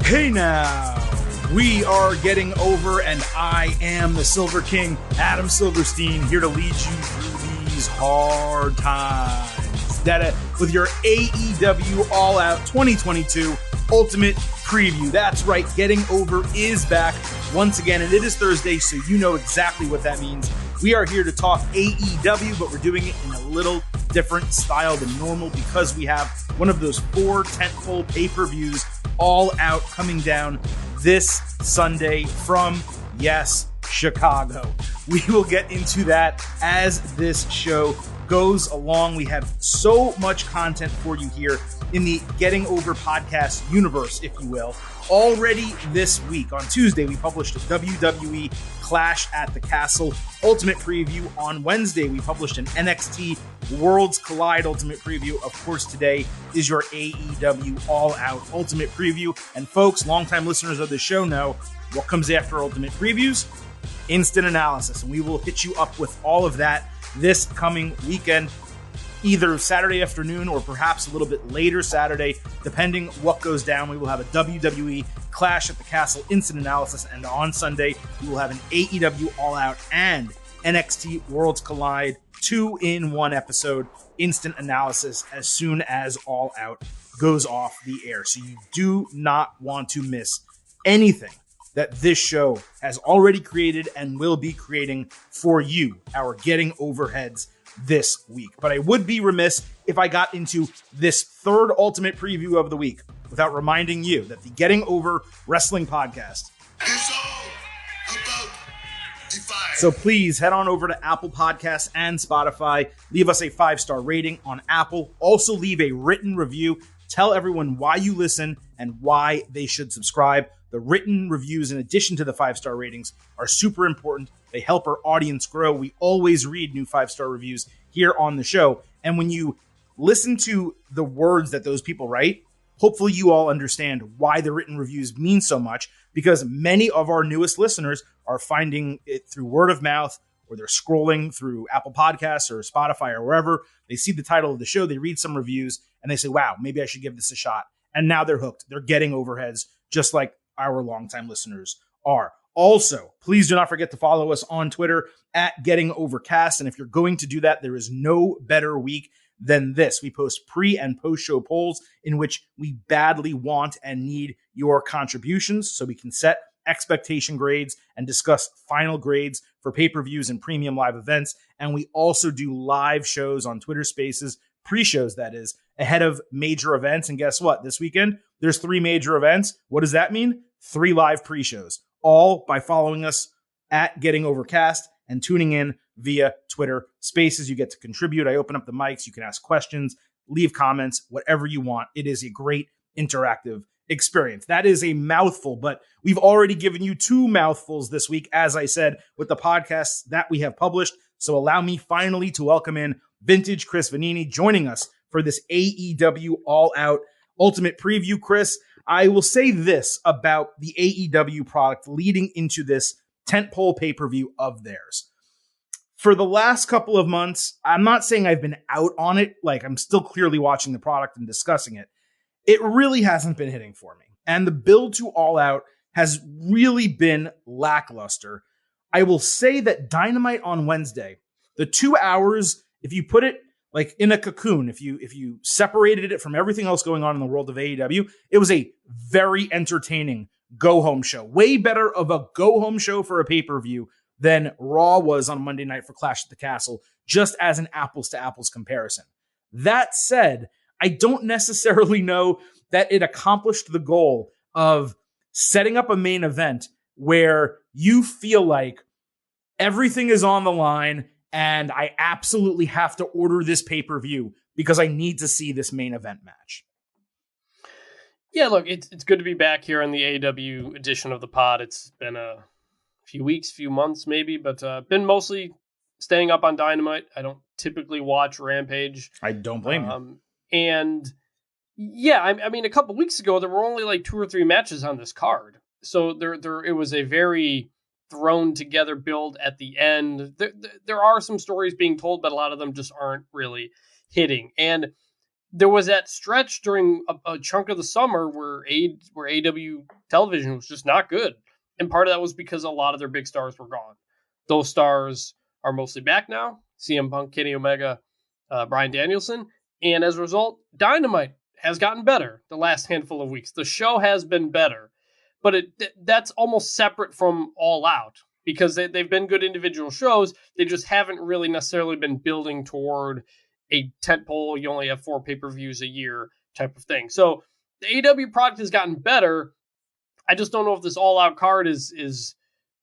Hey now, we are getting over, and I am the Silver King, Adam Silverstein, here to lead you through these hard times. With your AEW All Out 2022 Ultimate Preview. That's right, Getting Over is back once again, and it is Thursday, so you know exactly what that means. We are here to talk AEW, but we're doing it in a little different style than normal because we have one of those 4 tentpole pay-per-views All Out coming down this Sunday from, yes, Chicago. We will get into that as this show goes along. We have so much content for you here in the Getting Over podcast universe, if you will. Already this week, on Tuesday, we published a WWE Clash at the Castle Ultimate Preview. On Wednesday, we published an NXT Worlds Collide Ultimate Preview. Of course, today is your AEW All Out Ultimate Preview. And folks, longtime listeners of the show know what comes after Ultimate Previews? Instant analysis. And we will hit you up with all of that this coming weekend, either Saturday afternoon or perhaps a little bit later Saturday, depending what goes down. We will have a WWE Clash at the Castle instant analysis, and on Sunday, we will have an AEW All Out and NXT Worlds Collide 2-in-1 episode instant analysis as soon as All Out goes off the air. So you do not want to miss anything that this show has already created and will be creating for you, our Getting Overheads this week. But I would be remiss if I got into this third Ultimate Preview of the week without reminding you that the Getting Over Wrestling Podcast is all about Defy. So please head on over to Apple Podcasts and Spotify. Leave us a 5-star rating on Apple. Also leave a written review. Tell everyone why you listen and why they should subscribe. The written reviews, in addition to the 5-star ratings, are super important. They help our audience grow. We always read new 5-star reviews here on the show. And when you listen to the words that those people write, hopefully you all understand why the written reviews mean so much, because many of our newest listeners are finding it through word of mouth, or they're scrolling through Apple Podcasts or Spotify or wherever. They see the title of the show, they read some reviews, and they say, wow, maybe I should give this a shot. And now they're hooked. They're getting overheads, just like our longtime listeners are. Also, please do not forget to follow us on Twitter at Getting Overcast. And if you're going to do that, there is no better week than this. We post pre and post show polls in which we badly want and need your contributions so we can set expectation grades and discuss final grades for pay-per-views and premium live events. And we also do live shows on Twitter Spaces, pre-shows that is, ahead of major events. And guess what? This weekend, there's 3 major events. What does that mean? 3 live pre-shows, all by following us at Getting Overcast and tuning in via Twitter Spaces. You get to contribute. I open up the mics. You can ask questions, leave comments, whatever you want. It is a great interactive experience. That is a mouthful, but we've already given you 2 mouthfuls this week, as I said, with the podcasts that we have published. So allow me finally to welcome in Vintage Chris Vanini joining us for this AEW All Out Ultimate Preview. Chris, I will say this about the AEW product leading into this tentpole pay-per-view of theirs. For the last couple of months, I'm not saying I've been out on it, like I'm still clearly watching the product and discussing it. It really hasn't been hitting for me. And the build to All Out has really been lackluster. I will say that Dynamite on Wednesday, the 2 hours, if you put it like in a cocoon, if you separated it from everything else going on in the world of AEW, it was a very entertaining go-home show. Way better of a go-home show for a pay-per-view than Raw was on Monday night for Clash at the Castle, just as an apples-to-apples comparison. That said, I don't necessarily know that it accomplished the goal of setting up a main event where you feel like everything is on the line and I absolutely have to order this pay-per-view because I need to see this main event match. Yeah, look, it's good to be back here on the AEW edition of the pod. It's been a few weeks, few months maybe, but been mostly staying up on Dynamite. I don't typically watch Rampage. I don't blame you. And yeah, I mean, a couple weeks ago, there were only like 2 or 3 matches on this card. So there it was a very thrown together build at the end. There are some stories being told, but a lot of them just aren't really hitting. And there was that stretch during a chunk of the summer where AEW television was just not good. And part of that was because a lot of their big stars were gone. Those stars are mostly back now. CM Punk, Kenny Omega, Bryan Danielson. And as a result, Dynamite has gotten better the last handful of weeks. The show has been better. But that's almost separate from All Out because they've been good individual shows. They just haven't really necessarily been building toward a tentpole. You only have 4 pay-per-views a year type of thing. So the AEW product has gotten better. I just don't know if this All Out card is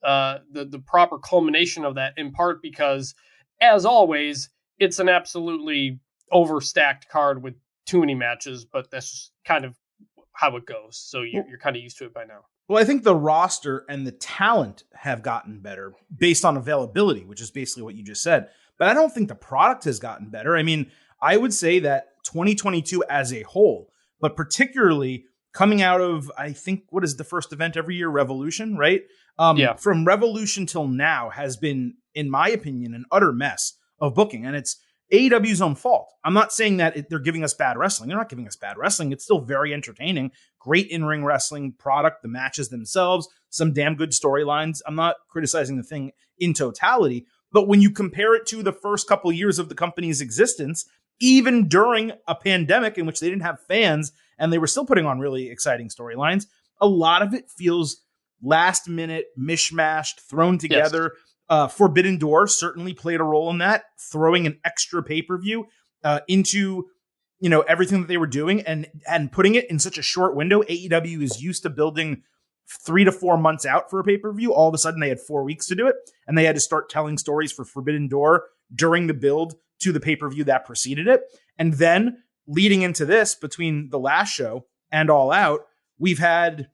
the proper culmination of that, in part because, as always, it's an absolutely overstacked card with too many matches, but that's just kind of how it goes. So you're kind of used to it by now. Well, I think the roster and the talent have gotten better based on availability, which is basically what you just said. But I don't think the product has gotten better. I mean, I would say that 2022 as a whole, but particularly coming out of, I think, what is the first event every year? Revolution, right? From Revolution till now has been, in my opinion, an utter mess of booking. And it's AEW's own fault. I'm not saying that they're giving us bad wrestling. They're not giving us bad wrestling. It's still very entertaining. Great in-ring wrestling product, the matches themselves, some damn good storylines. I'm not criticizing the thing in totality, but when you compare it to the first couple of years of the company's existence, even during a pandemic in which they didn't have fans and they were still putting on really exciting storylines, a lot of it feels last minute, mishmashed, thrown together. Yes. Forbidden Door certainly played a role in that, throwing an extra pay-per-view into everything that they were doing and putting it in such a short window. AEW is used to building 3 to 4 months out for a pay-per-view. All of a sudden they had 4 weeks to do it, and they had to start telling stories for Forbidden Door during the build to the pay-per-view that preceded it. And then leading into this, between the last show and All Out, we've had,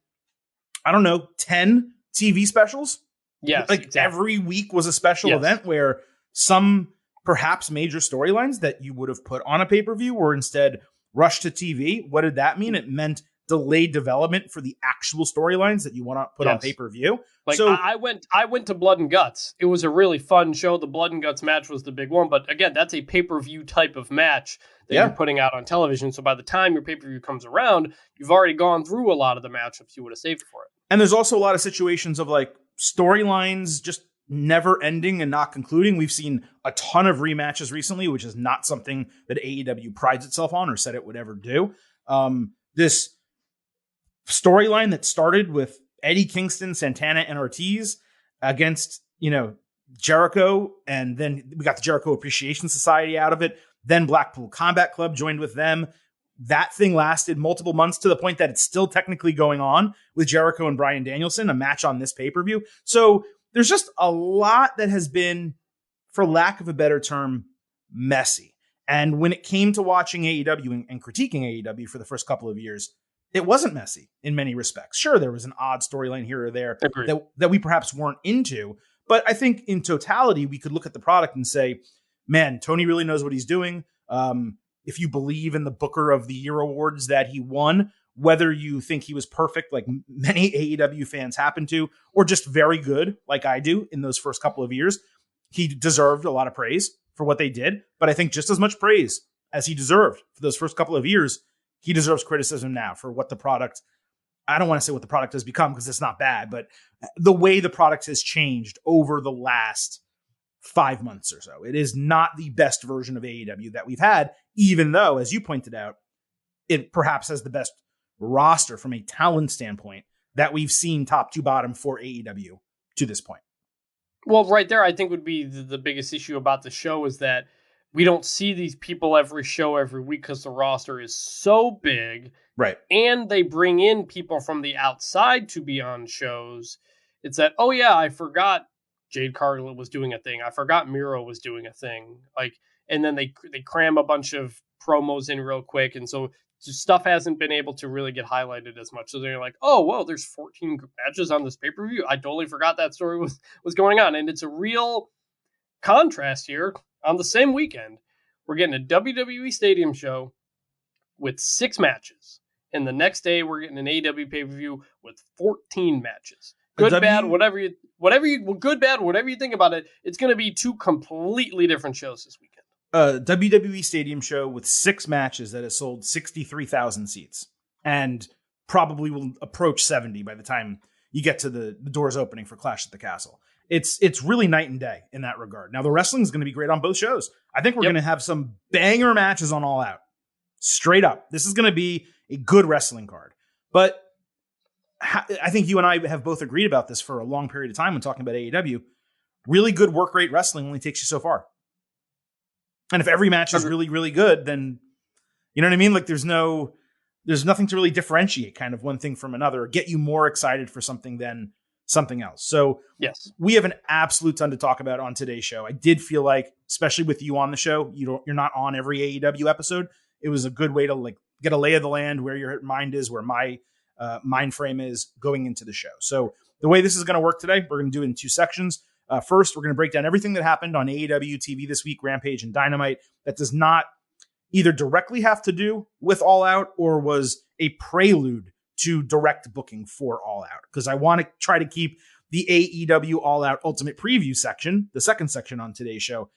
10 TV specials. Yes, like exactly. Every week was a special event where some perhaps major storylines that you would have put on a pay-per-view were instead rushed to TV. What did that mean? It meant delayed development for the actual storylines that you want to put on pay-per-view. Like, so I went to Blood and Guts. It was a really fun show. The Blood and Guts match was the big one, but again, that's a pay-per-view type of match that you're putting out on television. So by the time your pay-per-view comes around, you've already gone through a lot of the matchups you would have saved for it. And there's also a lot of situations of like storylines just never ending and not concluding. We've seen a ton of rematches recently, which is not something that AEW prides itself on or said it would ever do. This storyline that started with Eddie Kingston, Santana, and Ortiz against, Jericho. And then we got the Jericho Appreciation Society out of it. Then Blackpool Combat Club joined with them. That thing lasted multiple months to the point that it's still technically going on with Jericho and Bryan Danielson, a match on this pay-per-view. So there's just a lot that has been, for lack of a better term, messy. And when it came to watching AEW and critiquing AEW for the first couple of years, it wasn't messy in many respects. Sure, there was an odd storyline here or there that we perhaps weren't into. But I think in totality, we could look at the product and say, man, Tony really knows what he's doing. If you believe in the Booker of the Year awards that he won, whether you think he was perfect, like many AEW fans happen to, or just very good, like I do in those first couple of years, he deserved a lot of praise for what they did. But I think just as much praise as he deserved for those first couple of years, he deserves criticism now for what the product, I don't want to say what the product has become because it's not bad, but the way the product has changed over the last 5 months or so. It is not the best version of AEW that we've had, even though, as you pointed out, it perhaps has the best roster from a talent standpoint that we've seen top to bottom for AEW to this point. Well, right there, I think would be the biggest issue about the show is that we don't see these people every show every week because the roster is so big. Right. And they bring in people from the outside to be on shows. It's that, oh yeah, I forgot Jade Cargill was doing a thing. I forgot Miro was doing a thing. And then they cram a bunch of promos in real quick. And so stuff hasn't been able to really get highlighted as much. So they're like, oh, whoa, there's 14 matches on this pay-per-view. I totally forgot that story was going on. And it's a real contrast here. On the same weekend, we're getting a WWE Stadium show with 6 matches. And the next day, we're getting an AEW pay-per-view with 14 matches. Good, bad, whatever you think about it, it's going to be 2 completely different shows this weekend. a WWE Stadium show with 6 matches that has sold 63,000 seats and probably will approach 70 by the time you get to the doors opening for Clash at the Castle. It's really night and day in that regard. Now, the wrestling is going to be great on both shows. I think we're going to have some banger matches on All Out. Straight up. This is going to be a good wrestling card. But I think you and I have both agreed about this for a long period of time when talking about AEW. Really good work rate wrestling only takes you so far. And if every match is really, really good, then, you know what I mean? Like there's nothing to really differentiate kind of one thing from another or get you more excited for something than something else. So yes, we have an absolute ton to talk about on today's show. I did feel like, especially with you on the show, you're not on every AEW episode. It was a good way to like get a lay of the land, where your mind is, where my mind frame is going into the show. So the way this is going to work today, we're going to do it in 2 sections. First, we're going to break down everything that happened on AEW TV this week, Rampage and Dynamite, that does not either directly have to do with All Out or was a prelude to direct booking for All Out. Because I want to try to keep the AEW All Out Ultimate Preview section, the second section on today's show,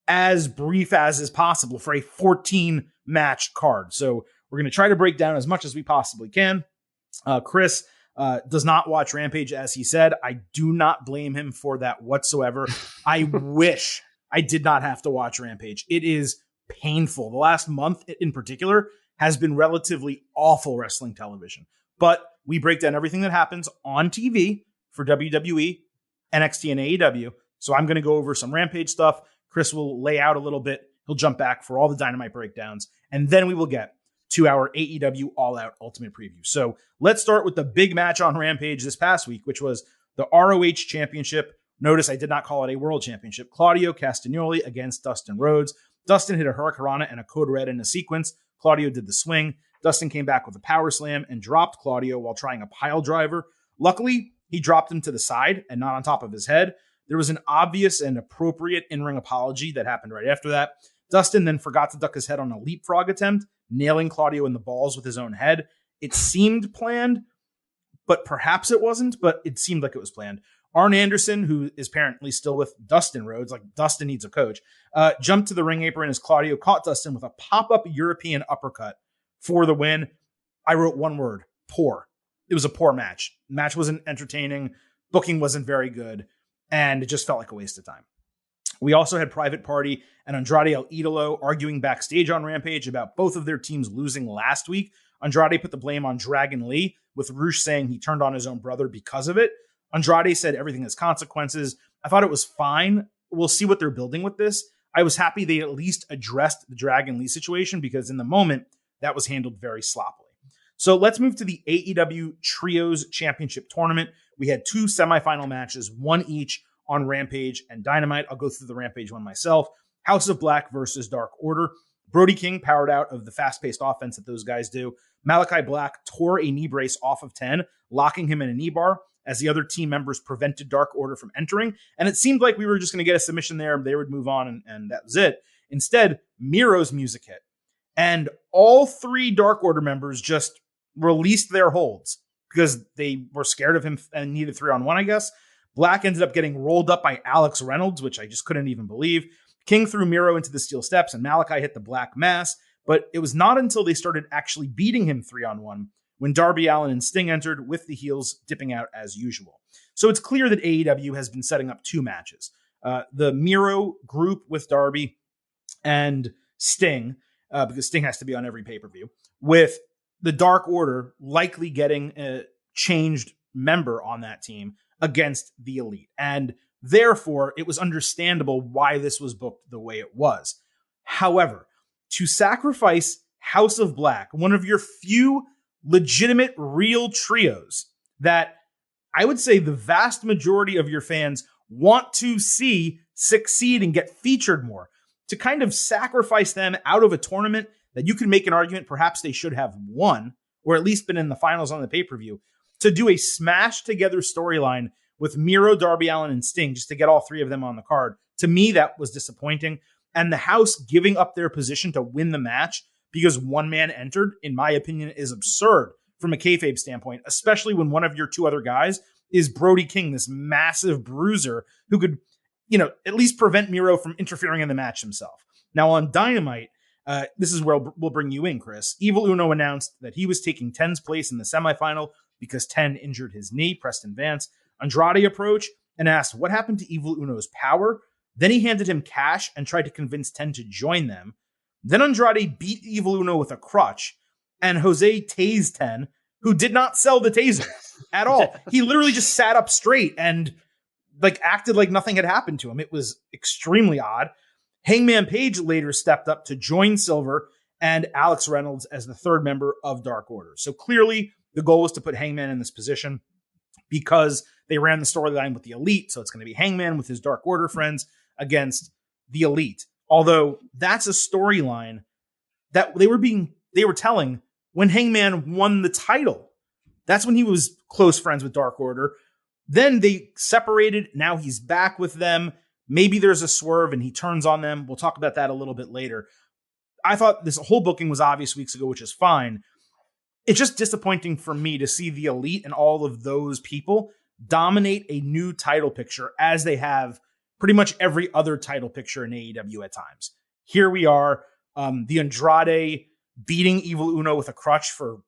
as brief as is possible for a 14-match card. So we're going to try to break down as much as we possibly can. Chris does not watch Rampage, as he said. I do not blame him for that whatsoever. I wish I did not have to watch Rampage. It is painful. The last month in particular has been relatively awful wrestling television. But we break down everything that happens on TV for WWE, NXT, and AEW. So I'm going to go over some Rampage stuff. Chris will lay out a little bit. He'll jump back for all the Dynamite breakdowns. And then we will get to our AEW All Out Ultimate Preview. So let's start with the big match on Rampage this past week, which was the ROH Championship. Notice I did not call it a World Championship. Claudio Castagnoli against Dustin Rhodes. Dustin hit a Hurricanrana and a Code Red in a sequence. Claudio did the swing. Dustin came back with a power slam and dropped Claudio while trying a pile driver. Luckily, he dropped him to the side and not on top of his head. There was an obvious and appropriate in-ring apology that happened right after that. Dustin then forgot to duck his head on a leapfrog attempt, nailing Claudio in the balls with his own head. It seemed planned, but perhaps it wasn't, but it seemed like it was planned. Arn Anderson, who is apparently still with Dustin Rhodes, like Dustin needs a coach, jumped to the ring apron as Claudio caught Dustin with a pop-up European uppercut for the win. I wrote one word: poor. It was a poor match. The match wasn't entertaining. Booking wasn't very good. And it just felt like a waste of time. We also had Private Party and Andrade El Idolo arguing backstage on Rampage about both of their teams losing last week. Andrade put the blame on Dragon Lee, with Rush saying he turned on his own brother because of it. Andrade said everything has consequences. I thought it was fine. We'll see what they're building with this. I was happy they at least addressed the Dragon Lee situation, because in the moment, that was handled very sloppily. So let's move to the AEW Trios Championship Tournament. We had 2 semifinal matches, one each on Rampage and Dynamite. I'll go through the Rampage one myself. House of Black versus Dark Order. Brody King powered out of the fast-paced offense that those guys do. Malachi Black tore a knee brace off of 10, locking him in a knee bar as the other team members prevented Dark Order from entering. And it seemed like we were just going to get a submission there. They would move on, and that was it. Instead, Miro's music hit. And all 3 Dark Order members just released their holds because they were scared of him and needed 3-on-1, I guess. Black ended up getting rolled up by Alex Reynolds, which I just couldn't even believe. King threw Miro into the steel steps, and Malachi hit the Black Mass. But it was not until they started actually beating him 3-on-1 when Darby Allin and Sting entered, with the heels dipping out as usual. So it's clear that AEW has been setting up 2 matches. The Miro group with Darby and Sting, because Sting has to be on every pay-per-view, with the Dark Order likely getting a changed member on that team against the Elite. And therefore, it was understandable why this was booked the way it was. However, to sacrifice House of Black, one of your few legitimate real trios that I would say the vast majority of your fans want to see succeed and get featured more, to kind of sacrifice them out of a tournament that you can make an argument perhaps they should have won, or at least been in the finals on the pay-per-view, to do a smashed together storyline with Miro, Darby Allin, and Sting, just to get all 3 of them on the card. To me, that was disappointing. And the House giving up their position to win the match because one man entered, in my opinion, is absurd from a kayfabe standpoint, especially when one of your 2 other guys is Brody King, this massive bruiser who could, at least prevent Miro from interfering in the match himself. Now on Dynamite, this is where we'll bring you in, Chris. Evil Uno announced that he was taking Ten's place in the semifinal because Ten injured his knee. Preston Vance. Andrade approached and asked what happened to Evil Uno's power. Then he handed him cash and tried to convince Ten to join them. Then Andrade beat Evil Uno with a crutch, and Jose tased Ten, who did not sell the taser at all. He literally just sat up straight and acted like nothing had happened to him. It was extremely odd. Hangman Page later stepped up to join Silver and Alex Reynolds as the third member of Dark Order. So clearly the goal was to put Hangman in this position because they ran the storyline with the Elite. So it's going to be Hangman with his Dark Order friends against the Elite. Although that's a storyline that they were telling when Hangman won the title. That's when he was close friends with Dark Order. Then they separated. Now he's back with them. Maybe there's a swerve and he turns on them. We'll talk about that a little bit later. I thought this whole booking was obvious weeks ago, which is fine. It's just disappointing for me to see the Elite and all of those people dominate a new title picture as they have pretty much every other title picture in AEW at times. Here we are, the Andrade beating Evil Uno with a crutch for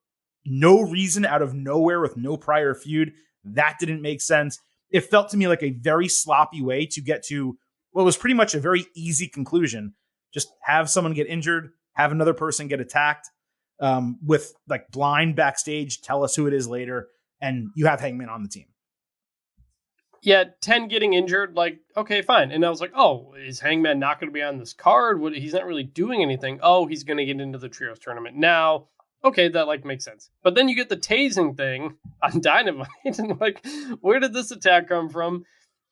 no reason out of nowhere with no prior feud. That didn't make sense. It felt to me like a very sloppy way to get to what was pretty much a very easy conclusion. Just have someone get injured, have another person get attacked with blind backstage, tell us who it is later, and you have Hangman on the team. Yeah, 10 getting injured, okay, fine. And I was like, oh, is Hangman not going to be on this card? He's not really doing anything. Oh, he's going to get into the Trios tournament now. Okay, that makes sense. But then you get the tasing thing on Dynamite, and where did this attack come from?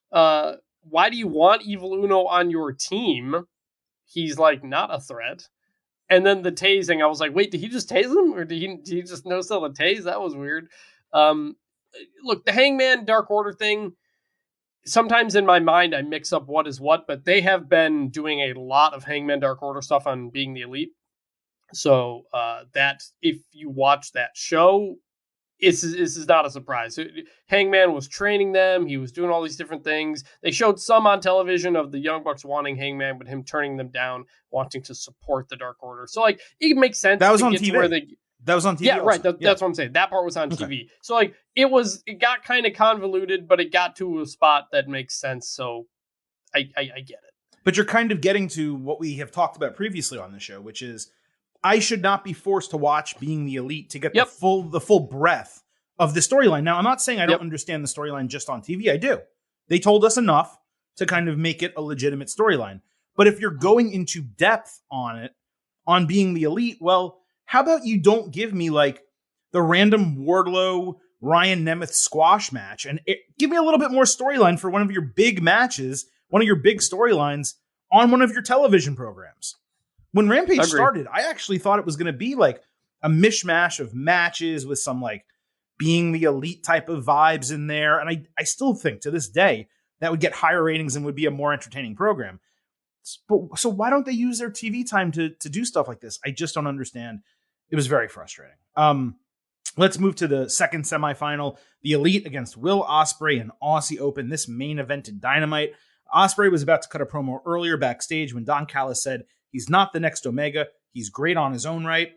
Why do you want Evil Uno on your team? He's not a threat. And then the tasing, I was like, wait, did he just tase him? Or did he just no-sell a tase? That was weird. Look, the Hangman Dark Order thing, sometimes in my mind I mix up what is what, but they have been doing a lot of Hangman Dark Order stuff on Being the Elite. So that if you watch that show, this is not a surprise. Hangman was training them. He was doing all these different things. They showed some on television of the Young Bucks wanting Hangman, but him turning them down, wanting to support the Dark Order. So it makes sense. That was on TV. That was on TV. Yeah, also. Right. That's what I'm saying. That part was on TV. So it got kind of convoluted, but it got to a spot that makes sense. So I get it. But you're kind of getting to what we have talked about previously on the show, which is I should not be forced to watch Being the Elite to get the full breadth of the storyline. Now, I'm not saying I don't understand the storyline just on TV. I do. They told us enough to kind of make it a legitimate storyline. But if you're going into depth on it, on Being the Elite, well, how about you don't give me the random Wardlow, Ryan Nemeth squash match and give me a little bit more storyline for one of your big matches, one of your big storylines on one of your television programs. When Rampage started, I actually thought it was going to be a mishmash of matches with some Being the Elite type of vibes in there. And I still think to this day that would get higher ratings and would be a more entertaining program. So why don't they use their TV time to do stuff like this? I just don't understand. It was very frustrating. Let's move to the second semifinal. The Elite against Will Ospreay and Aussie Open. This main evented Dynamite. Ospreay was about to cut a promo earlier backstage when Don Callis said he's not the next Omega. He's great on his own right.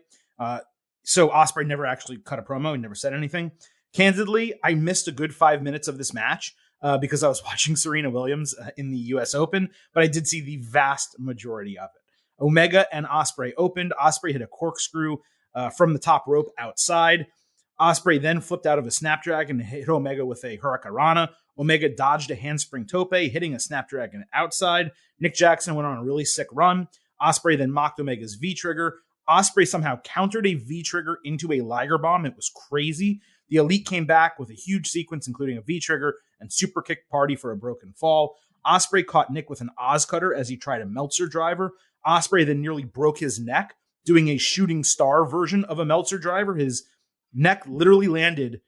So Ospreay never actually cut a promo. He never said anything. Candidly, I missed a good 5 minutes of this match because I was watching Serena Williams in the US Open, but I did see the vast majority of it. Omega and Ospreay opened. Ospreay hit a corkscrew from the top rope outside. Ospreay then flipped out of a Snapdragon and hit Omega with a Hurricanrana. Omega dodged a handspring tope, hitting a Snapdragon outside. Nick Jackson went on a really sick run. Ospreay then mocked Omega's V-trigger. Ospreay somehow countered a V-trigger into a Liger Bomb. It was crazy. The Elite came back with a huge sequence, including a V-trigger and super kick party for a broken fall. Ospreay caught Nick with an Oz Cutter as he tried a Meltzer driver. Ospreay then nearly broke his neck, doing a shooting star version of a Meltzer driver. His neck literally landed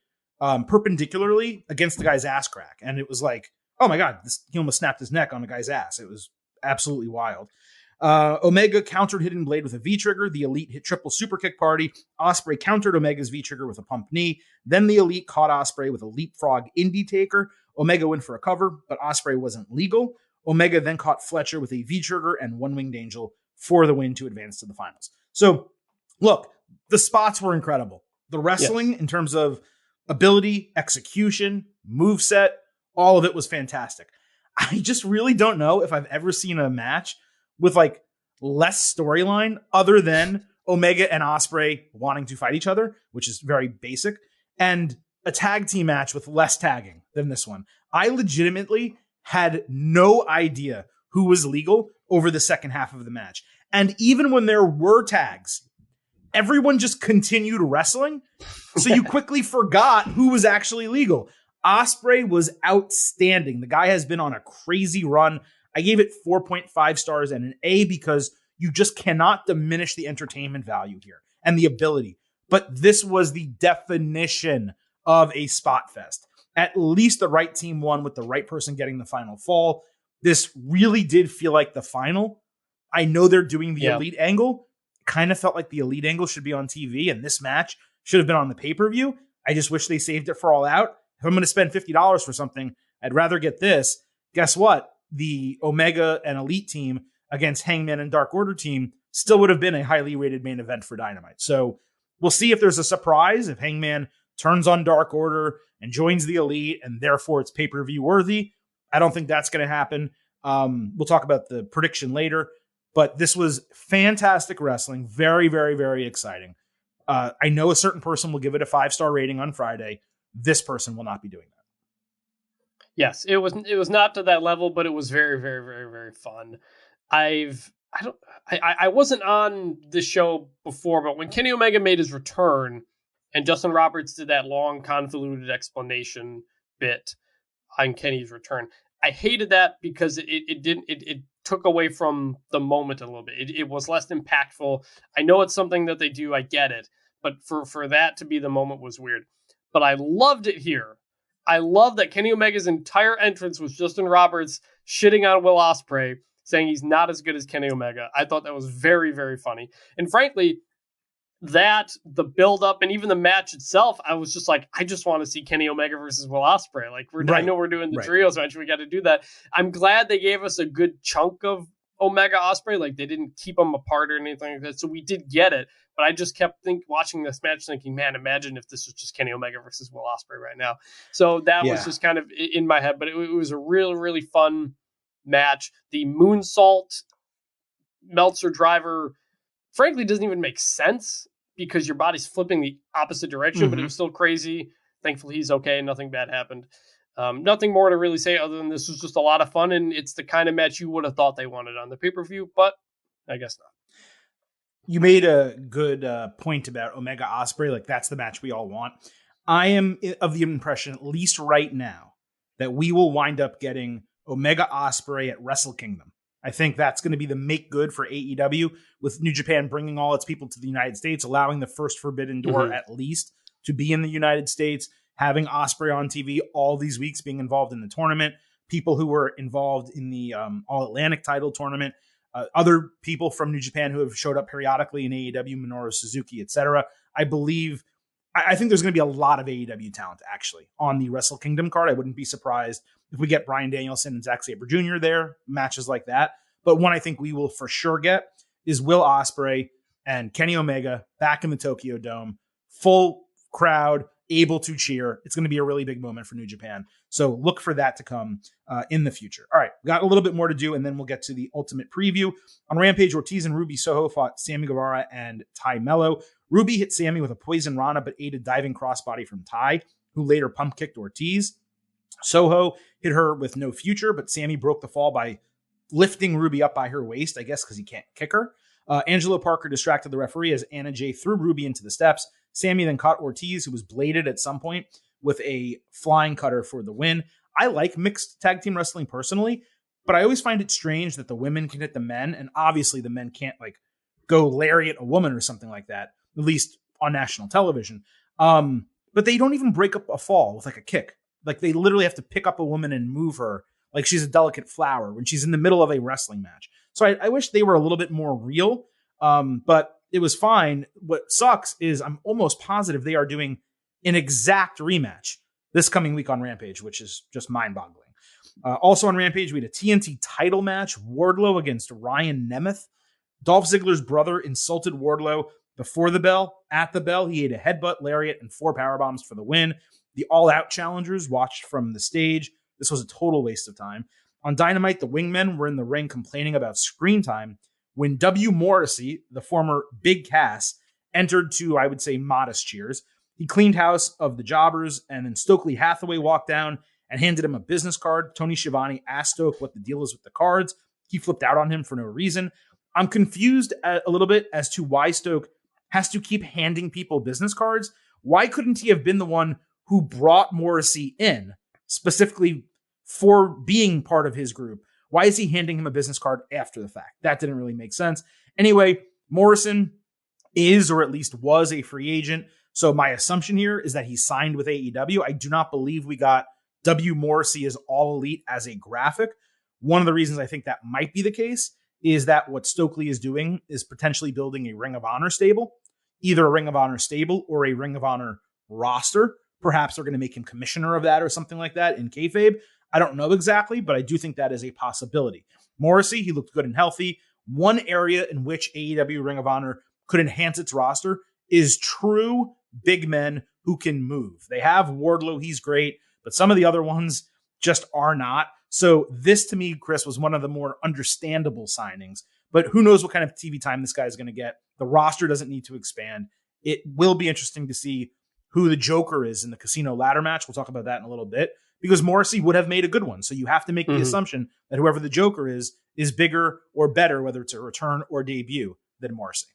perpendicularly against the guy's ass crack. And it was oh my God, he almost snapped his neck on the guy's ass. It was absolutely wild. Omega countered Hidden Blade with a V-trigger. The Elite hit triple super kick party. Ospreay countered Omega's V-trigger with a pump knee. Then the Elite caught Ospreay with a leapfrog indie taker. Omega went for a cover, but Ospreay wasn't legal. Omega then caught Fletcher with a V-trigger and one-winged angel for the win to advance to the finals. So look, the spots were incredible. The wrestling in terms of ability, execution, moveset, all of it was fantastic. I just really don't know if I've ever seen a match with like less storyline other than Omega and Ospreay wanting to fight each other, which is very basic, and a tag team match with less tagging than this one. I legitimately had no idea who was legal over the second half of the match. And even when there were tags, everyone just continued wrestling. So you quickly forgot who was actually legal. Ospreay was outstanding. The guy has been on a crazy run. I gave it 4.5 stars and an A because you just cannot diminish the entertainment value here and the ability. But this was the definition of a spot fest. At least the right team won with the right person getting the final fall. This really did feel like the final. I know they're doing the elite angle. Kind of felt like the elite angle should be on TV, and this match should have been on the pay-per-view. I just wish they saved it for All Out. If I'm going to spend $50 for something, I'd rather get this. Guess what? The Omega and Elite team against Hangman and Dark Order team still would have been a highly rated main event for Dynamite. So we'll see if there's a surprise, if Hangman turns on Dark Order and joins the Elite, and therefore it's pay-per-view worthy. I don't think that's going to happen. We'll talk about the prediction later, but this was fantastic wrestling. Very, very, very exciting. I know a certain person will give it a 5-star rating on Friday. This person will not be doing that. Yes, it was not to that level, but it was very, very, very, very fun. I wasn't on the show before, but when Kenny Omega made his return and Justin Roberts did that long, convoluted explanation bit on Kenny's return, I hated that because it took away from the moment a little bit. It was less impactful. I know it's something that they do. I get it. But for that to be the moment was weird. But I loved it here. I love that Kenny Omega's entire entrance was Justin Roberts shitting on Will Ospreay, saying he's not as good as Kenny Omega. I thought that was very, very funny. And frankly, that, the build-up, and even the match itself, I was just like, I just want to see Kenny Omega versus Will Ospreay. Like, I know we're doing the trios match, we got to do that. I'm glad they gave us a good chunk of Omega Ospreay. Like, they didn't keep them apart or anything like that, so we did get it. But I just kept watching this match thinking, man, imagine if this was just Kenny Omega versus Will Ospreay right now. So that was just kind of in my head, but it was a really, really fun match. The moonsault Meltzer driver, frankly, doesn't even make sense because your body's flipping the opposite direction, but it was still crazy. Thankfully, he's okay. Nothing bad happened. Nothing more to really say other than this was just a lot of fun, and it's the kind of match you would have thought they wanted on the pay-per-view, but I guess not. You made a good point about Omega Ospreay. Like, that's the match we all want. I am of the impression, at least right now, that we will wind up getting Omega Ospreay at Wrestle Kingdom. I think that's going to be the make good for AEW, with New Japan bringing all its people to the United States, allowing the first Forbidden Door at least to be in the United States, having Ospreay on TV all these weeks, being involved in the tournament, people who were involved in the All Atlantic title tournament, other people from New Japan who have showed up periodically in AEW, Minoru Suzuki, etc. I think there's going to be a lot of AEW talent actually on the Wrestle Kingdom card. I wouldn't be surprised if we get Bryan Danielson and Zack Sabre Jr. there, matches like that. But one I think we will for sure get is Will Ospreay and Kenny Omega back in the Tokyo Dome, full crowd, able to cheer. It's going to be a really big moment for New Japan. So look for that to come in the future. All right, got a little bit more to do, and then we'll get to the ultimate preview. On Rampage, Ortiz and Ruby Soho fought Sammy Guevara and Ty Mello. Ruby hit Sammy with a poison Rana, but ate a diving crossbody from Ty, who later pump kicked Ortiz. Soho hit her with no future, but Sammy broke the fall by lifting Ruby up by her waist, I guess because he can't kick her. Angelo Parker distracted the referee as Anna Jay threw Ruby into the steps. Sammy then caught Ortiz, who was bladed at some point, with a flying cutter for the win. I like mixed tag team wrestling personally, but I always find it strange that the women can hit the men, and obviously the men can't like go lariat a woman or something like that, at least on national television. But they don't even break up a fall with like a kick. Like they literally have to pick up a woman and move her like she's a delicate flower when she's in the middle of a wrestling match. So I wish they were a little bit more real, but it was fine. What sucks is I'm almost positive they are doing an exact rematch this coming week on Rampage, which is just mind-boggling. Also on Rampage, we had a TNT title match, Wardlow against Ryan Nemeth. Dolph Ziggler's brother insulted Wardlow before the bell. At the bell, he ate a headbutt, lariat, and 4 powerbombs for the win. The All Out challengers watched from the stage. This was a total waste of time. On Dynamite, the wingmen were in the ring complaining about screen time when W. Morrissey, the former Big Cass, entered to, I would say, modest cheers. He cleaned house of the jobbers, and then Stokely Hathaway walked down and handed him a business card. Tony Schiavone asked Stoke what the deal is with the cards. He flipped out on him for no reason. I'm confused a little bit as to why Stoke has to keep handing people business cards. Why couldn't he have been the one who brought Morrissey in specifically for being part of his group? Why is he handing him a business card after the fact? That didn't really make sense. Anyway, Morrison is, or at least was, a free agent. So my assumption here is that he signed with AEW. I do not believe we got W. Morrissey as All Elite as a graphic. One of the reasons I think that might be the case is that what Stokely is doing is potentially building a Ring of Honor stable, either a Ring of Honor stable or a Ring of Honor roster. Perhaps they're going to make him commissioner of that or something like that in kayfabe. I don't know exactly, but I do think that is a possibility. Morrissey, he looked good and healthy. One area in which AEW Ring of Honor could enhance its roster is true big men who can move. They have Wardlow, he's great, but some of the other ones just are not. So this, to me, Chris, was one of the more understandable signings. But who knows what kind of TV time this guy is going to get. The roster doesn't need to expand. It will be interesting to see who the Joker is in the Casino ladder match. We'll talk about that in a little bit, because Morrissey would have made a good one. So you have to make the assumption that whoever the Joker is bigger or better, whether it's a return or debut, than Morrissey.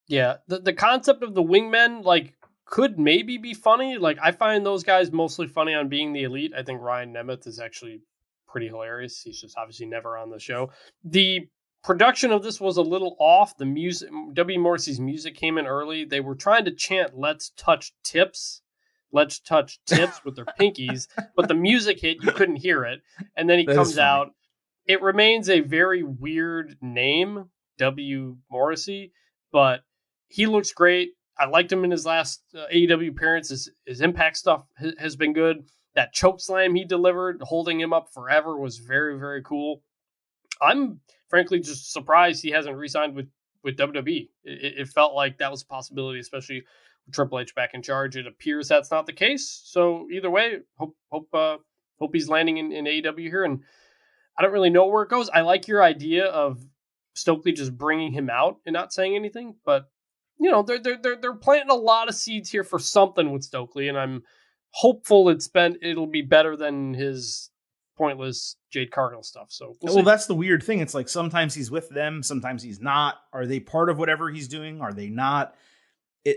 Yeah, the concept of the wingmen, like, could maybe be funny. Like, I find those guys mostly funny on Being the Elite. I think Ryan Nemeth is actually pretty hilarious. He's just obviously never on the show. The production of this was a little off. The music, W. Morrissey's music came in early. They were trying to chant "Let's touch tips." Let's touch tips with their pinkies, but the music hit, you couldn't hear it. And then he comes out. It remains a very weird name, W. Morrissey, but he looks great. I liked him in his last AEW appearance. His Impact stuff has been good. That choke slam he delivered, holding him up forever, was very, very cool. I'm frankly just surprised he hasn't re-signed with WWE. It felt like that was a possibility, especially with Triple H back in charge. It appears that's not the case. So either way, hope he's landing in AEW here. And I don't really know where it goes. I like your idea of Stokely just bringing him out and not saying anything, but you know, they're planting a lot of seeds here for something with Stokely, and I'm hopeful it'll be better than his pointless Jade Cargill stuff. So well, that's the weird thing. It's like sometimes he's with them, sometimes he's not. Are they part of whatever he's doing? Are they not?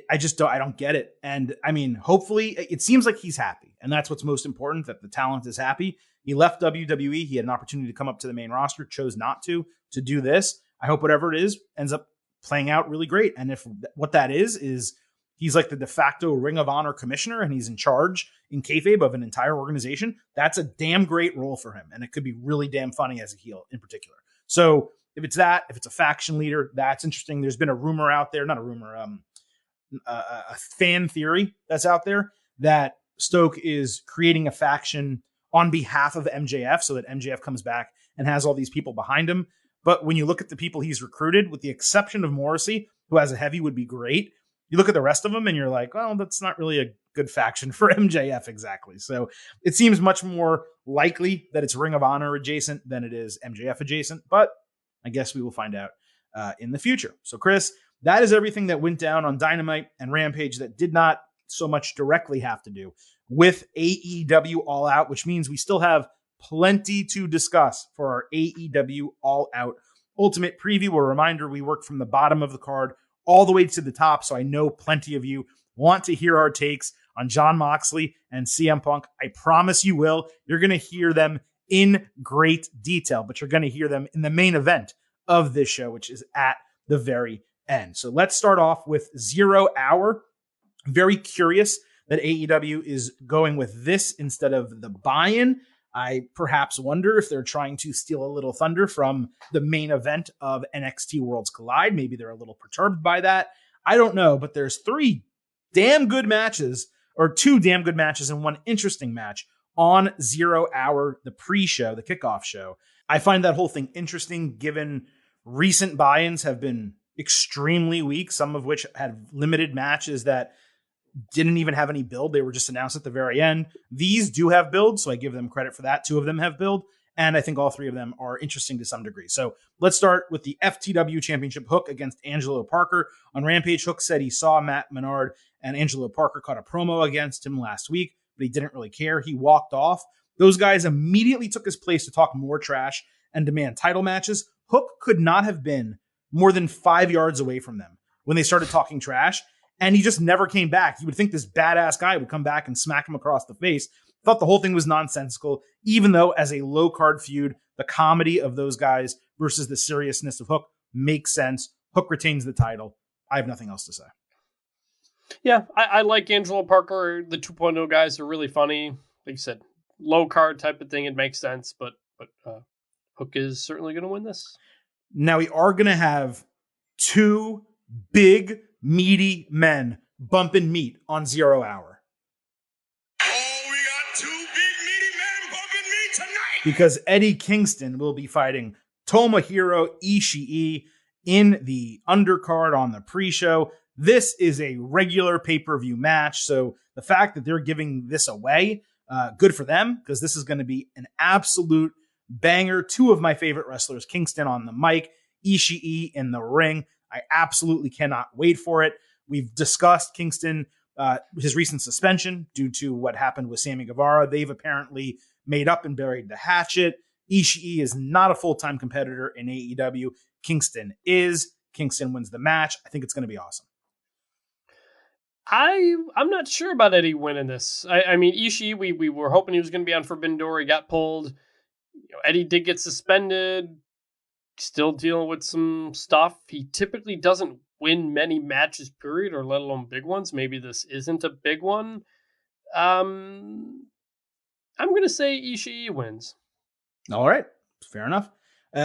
I don't get it. And I mean, hopefully it seems like he's happy, and that's what's most important, that the talent is happy. He left WWE. He had an opportunity to come up to the main roster, chose not to do this. I hope whatever it is ends up playing out really great. And if what that is he's like the de facto Ring of Honor commissioner and he's in charge in kayfabe of an entire organization, that's a damn great role for him. And it could be really damn funny as a heel in particular. So if it's a faction leader, that's interesting. There's been a rumor out there, not a rumor, a fan theory that's out there that Stoke is creating a faction on behalf of MJF so that MJF comes back and has all these people behind him. But when you look at the people he's recruited, with the exception of Morrissey, who as a heavy would be great, you look at the rest of them and you're like, well, that's not really a good faction for MJF exactly. So it seems much more likely that it's Ring of Honor adjacent than it is MJF adjacent. But I guess we will find out in the future. So Chris, that is everything that went down on Dynamite and Rampage that did not so much directly have to do with AEW All Out, which means we still have plenty to discuss for our AEW All Out Ultimate Preview. A reminder, we work from the bottom of the card all the way to the top, so I know plenty of you want to hear our takes on Jon Moxley and CM Punk. I promise you will. You're going to hear them in great detail, but you're going to hear them in the main event of this show, which is at the very end. So let's start off with 0 Hour. Very curious that AEW is going with this instead of the buy-in. I perhaps wonder if they're trying to steal a little thunder from the main event of NXT Worlds Collide. Maybe they're a little perturbed by that. I don't know, but there's 3 damn good matches, or 2 damn good matches and 1 interesting match on 0 Hour, the pre-show, the kickoff show. I find that whole thing interesting given recent buy-ins have been extremely weak, some of which had limited matches that didn't even have any build. They were just announced at the very end. These do have build, so I give them credit for that. 2 of them have build, and I think all 3 of them are interesting to some degree. So let's start with the FTW Championship. Hook against Angelo Parker. On Rampage, Hook said he saw Matt Menard and Angelo Parker cut a promo against him last week, but he didn't really care. He walked off. Those guys immediately took his place to talk more trash and demand title matches. Hook could not have been more than 5 yards away from them when they started talking trash, and he just never came back. You would think this badass guy would come back and smack him across the face. Thought the whole thing was nonsensical, even though as a low-card feud, the comedy of those guys versus the seriousness of Hook makes sense. Hook retains the title. I have nothing else to say. Yeah, I like Angelo Parker. The 2.0 guys are really funny. Like you said, low-card type of thing. It makes sense, but Hook is certainly going to win this. Now we are going to have 2 big, meaty men bumping meat on 0 Hour. Oh, we got 2 big, meaty men bumping meat tonight! Because Eddie Kingston will be fighting Tomohiro Ishii in the undercard on the pre-show. This is a regular pay-per-view match, so the fact that they're giving this away, good for them, because this is going to be an absolute banger. 2 of my favorite wrestlers, Kingston on the mic, Ishii in the ring. I absolutely cannot wait for it. We've discussed Kingston, his recent suspension due to what happened with Sammy Guevara. They've apparently made up and buried the hatchet. Ishii is not a full-time competitor in AEW. Kingston is. Kingston wins the match. I think it's going to be awesome. I'm not sure about Eddie winning this. I mean, Ishii, we were hoping he was going to be on Forbidden Door. He got pulled. Eddie did get suspended. Still dealing with some stuff. He typically doesn't win many matches, period, or let alone big ones. Maybe this isn't a big one. I'm going to say Ishii wins. All right. Fair enough.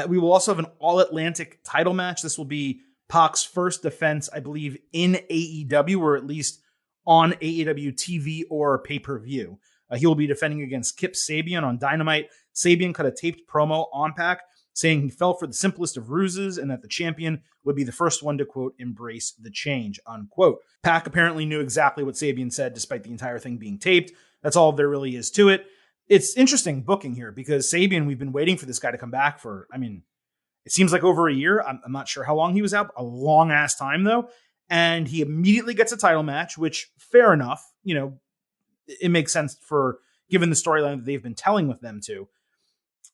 We will also have an All-Atlantic title match. This will be Pac's first defense, I believe, in AEW, or at least on AEW TV or pay-per-view. He will be defending against Kip Sabian on Dynamite. Sabian cut a taped promo on Pac, saying he fell for the simplest of ruses and that the champion would be the first one to, quote, embrace the change, unquote. Pac apparently knew exactly what Sabian said, despite the entire thing being taped. That's all there really is to it. It's interesting booking here because Sabian, we've been waiting for this guy to come back for, it seems like over a year. I'm not sure how long he was out, a long ass time though. And he immediately gets a title match, which fair enough. It makes sense for given the storyline that they've been telling with them too.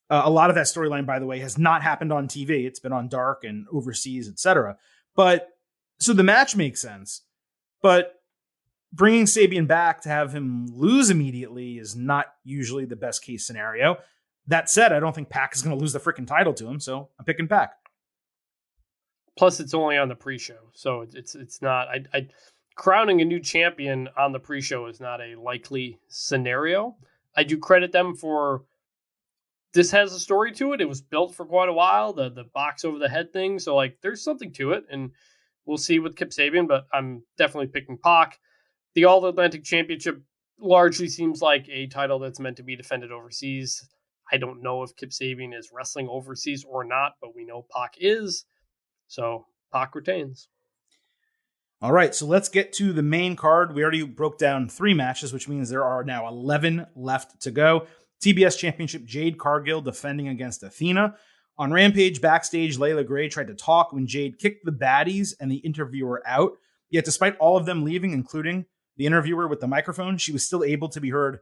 A lot of that storyline, by the way, has not happened on TV. It's been on Dark and overseas, etc. But so the match makes sense, but bringing Sabian back to have him lose immediately is not usually the best case scenario. That said, I don't think Pac is going to lose the freaking title to him, so I'm picking Pac. Plus, it's only on the pre-show, so it's not. Crowning a new champion on the pre-show is not a likely scenario. I do credit them for. This has a story to it. It was built for quite a while. The box over the head thing, so there's something to it, and we'll see with Kip Sabian. But I'm definitely picking Pac. The All Atlantic Championship largely seems like a title that's meant to be defended overseas. I don't know if Kip Sabian is wrestling overseas or not, but we know Pac is. So Pac retains. All right, so let's get to the main card. We already broke down 3 matches, which means there are now 11 left to go. TBS Championship, Jade Cargill defending against Athena. On Rampage, backstage, Layla Gray tried to talk when Jade kicked the baddies and the interviewer out. Yet despite all of them leaving, including the interviewer with the microphone, she was still able to be heard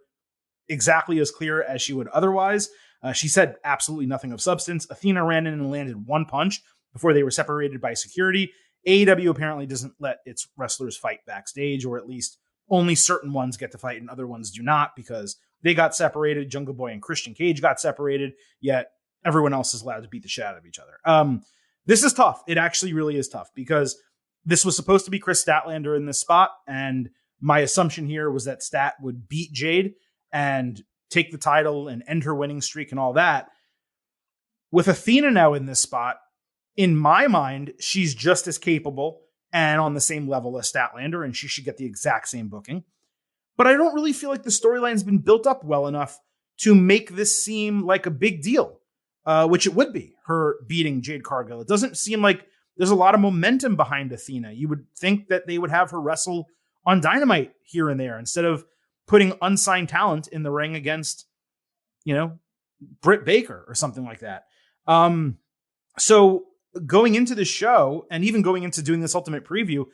exactly as clear as she would otherwise. She said absolutely nothing of substance. Athena ran in and landed 1 punch before they were separated by security. AEW apparently doesn't let its wrestlers fight backstage, or at least only certain ones get to fight and other ones do not, because they got separated. Jungle Boy and Christian Cage got separated, yet everyone else is allowed to beat the shit out of each other. This is tough. It actually really is tough because this was supposed to be Chris Statlander in this spot, and my assumption here was that Stat would beat Jade and take the title and end her winning streak and all that. With Athena now in this spot, in my mind, she's just as capable and on the same level as Statlander, and she should get the exact same booking. But I don't really feel like the storyline's been built up well enough to make this seem like a big deal. which it would be, her beating Jade Cargill. It doesn't seem like there's a lot of momentum behind Athena. You would think that they would have her wrestle on Dynamite here and there instead of putting unsigned talent in the ring against, Britt Baker or something like that. So going into the show and even going into doing this Ultimate preview,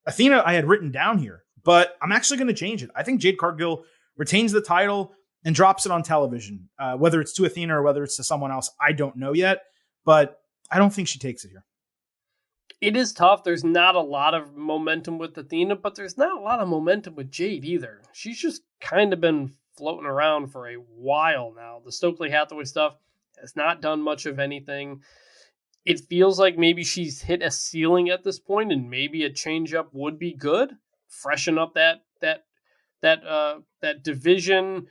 Athena I had written down here, but I'm actually going to change it. I think Jade Cargill retains the title and drops it on television. Whether it's to Athena or whether it's to someone else, I don't know yet, but I don't think she takes it here. It is tough. There's not a lot of momentum with Athena, but there's not a lot of momentum with Jade either. She's just kind of been floating around for a while now. The Stokely Hathaway stuff has not done much of anything. It feels like maybe she's hit a ceiling at this point, and maybe a change-up would be good. Freshen up that division.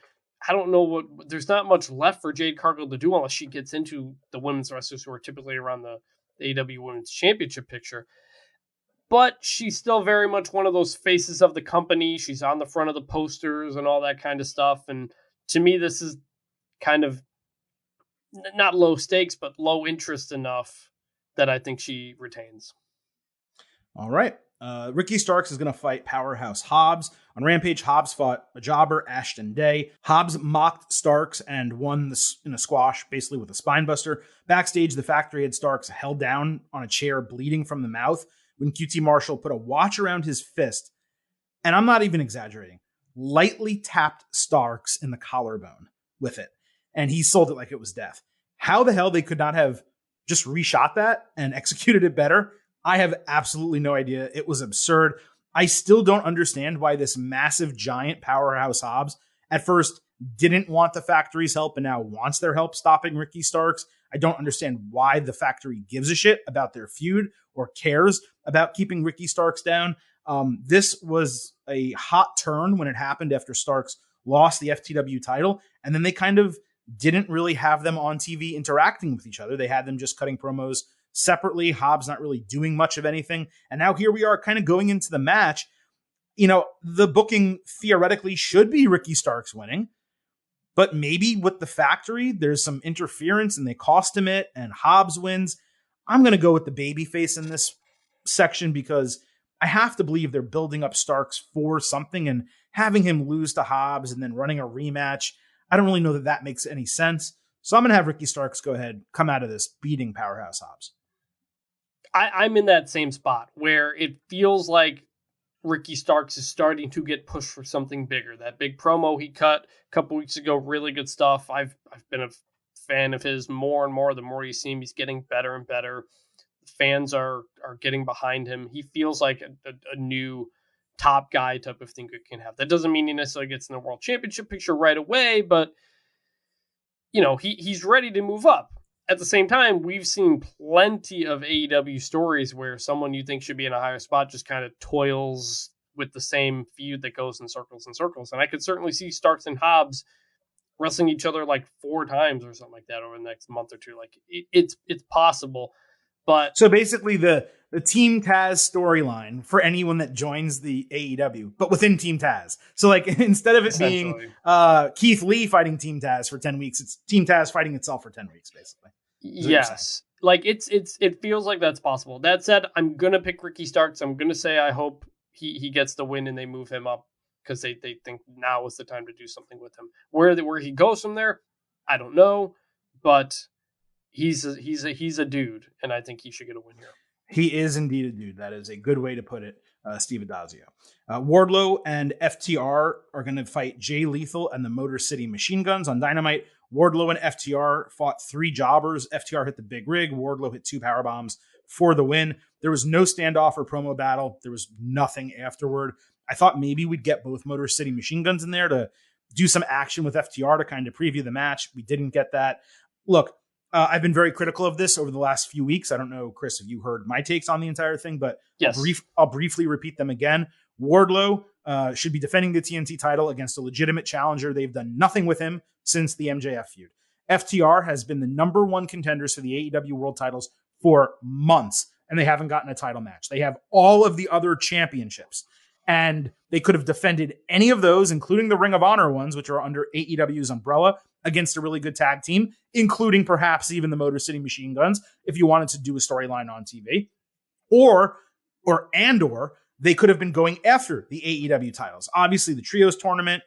I don't know there's not much left for Jade Cargill to do unless she gets into the women's wrestlers who are typically around the AEW Women's Championship picture. But she's still very much one of those faces of the company. She's on the front of the posters and all that kind of stuff. And to me, this is kind of not low stakes, but low interest enough that I think she retains. All right. Ricky Starks is going to fight Powerhouse Hobbs. On Rampage, Hobbs fought a jobber, Ashton Day. Hobbs mocked Starks and won in a squash, basically with a spine buster. Backstage, the factory had Starks held down on a chair, bleeding from the mouth, when QT Marshall put a watch around his fist, and I'm not even exaggerating, lightly tapped Starks in the collarbone with it, and he sold it like it was death. How the hell they could not have just reshot that and executed it better, I have absolutely no idea. It was absurd. I still don't understand why this massive, giant Powerhouse Hobbs at first didn't want the factory's help and now wants their help stopping Ricky Starks. I don't understand why the factory gives a shit about their feud or cares about keeping Ricky Starks down. This was a hot turn when it happened after Starks lost the FTW title, and then they kind of didn't really have them on TV interacting with each other. They had them just cutting promos separately. Hobbs not really doing much of anything. And now here we are kind of going into the match. The booking theoretically should be Ricky Starks winning, but maybe with the factory, there's some interference and they cost him it and Hobbs wins. I'm going to go with the babyface in this section because I have to believe they're building up Starks for something, and having him lose to Hobbs and then running a rematch, I don't really know that makes any sense. So I'm going to have Ricky Starks go ahead, come out of this beating Powerhouse Hobbs. I'm in that same spot where it feels like Ricky Starks is starting to get pushed for something bigger. That big promo he cut a couple weeks ago, really good stuff. I've been a fan of his more and more. The more you see him, he's getting better and better. Fans are getting behind him. He feels like a new top guy type of thing it can have. That doesn't mean he necessarily gets in the world championship picture right away, but he's ready to move up. At the same time, we've seen plenty of AEW stories where someone you think should be in a higher spot just kind of toils with the same feud that goes in circles and circles. And I could certainly see Starks and Hobbs wrestling each other like 4 times or something like that over the next month or two. Like it's possible. But so basically the Team Taz storyline for anyone that joins the AEW, but within Team Taz. So like instead of it being Keith Lee fighting Team Taz for 10 weeks, it's Team Taz fighting itself for 10 weeks, basically. Yes. Like it feels like that's possible. That said, I'm going to pick Ricky Starks. I'm going to say I hope he gets the win and they move him up because they think now is the time to do something with him. Where he goes from there, I don't know, but he's a dude, and I think he should get a win here. He is indeed a dude. That is a good way to put it, Steve Adazio. Wardlow and FTR are going to fight Jay Lethal and the Motor City Machine Guns on Dynamite. Wardlow and FTR fought 3 jobbers. FTR hit the big rig. Wardlow hit 2 power bombs for the win. There was no standoff or promo battle. There was nothing afterward. I thought maybe we'd get both Motor City Machine Guns in there to do some action with FTR to kind of preview the match. We didn't get that. Look, I've been very critical of this over the last few weeks. I don't know, Chris, if you heard my takes on the entire thing, but yes. I'll briefly repeat them again. Wardlow should be defending the TNT title against a legitimate challenger. They've done nothing with him since the MJF feud. FTR has been the number 1 contenders for the AEW World titles for months, and they haven't gotten a title match. They have all of the other championships, and they could have defended any of those, including the Ring of Honor ones, which are under AEW's umbrella, against a really good tag team, including perhaps even the Motor City Machine Guns, if you wanted to do a storyline on TV. Or they could have been going after the AEW titles. Obviously, the Trios tournament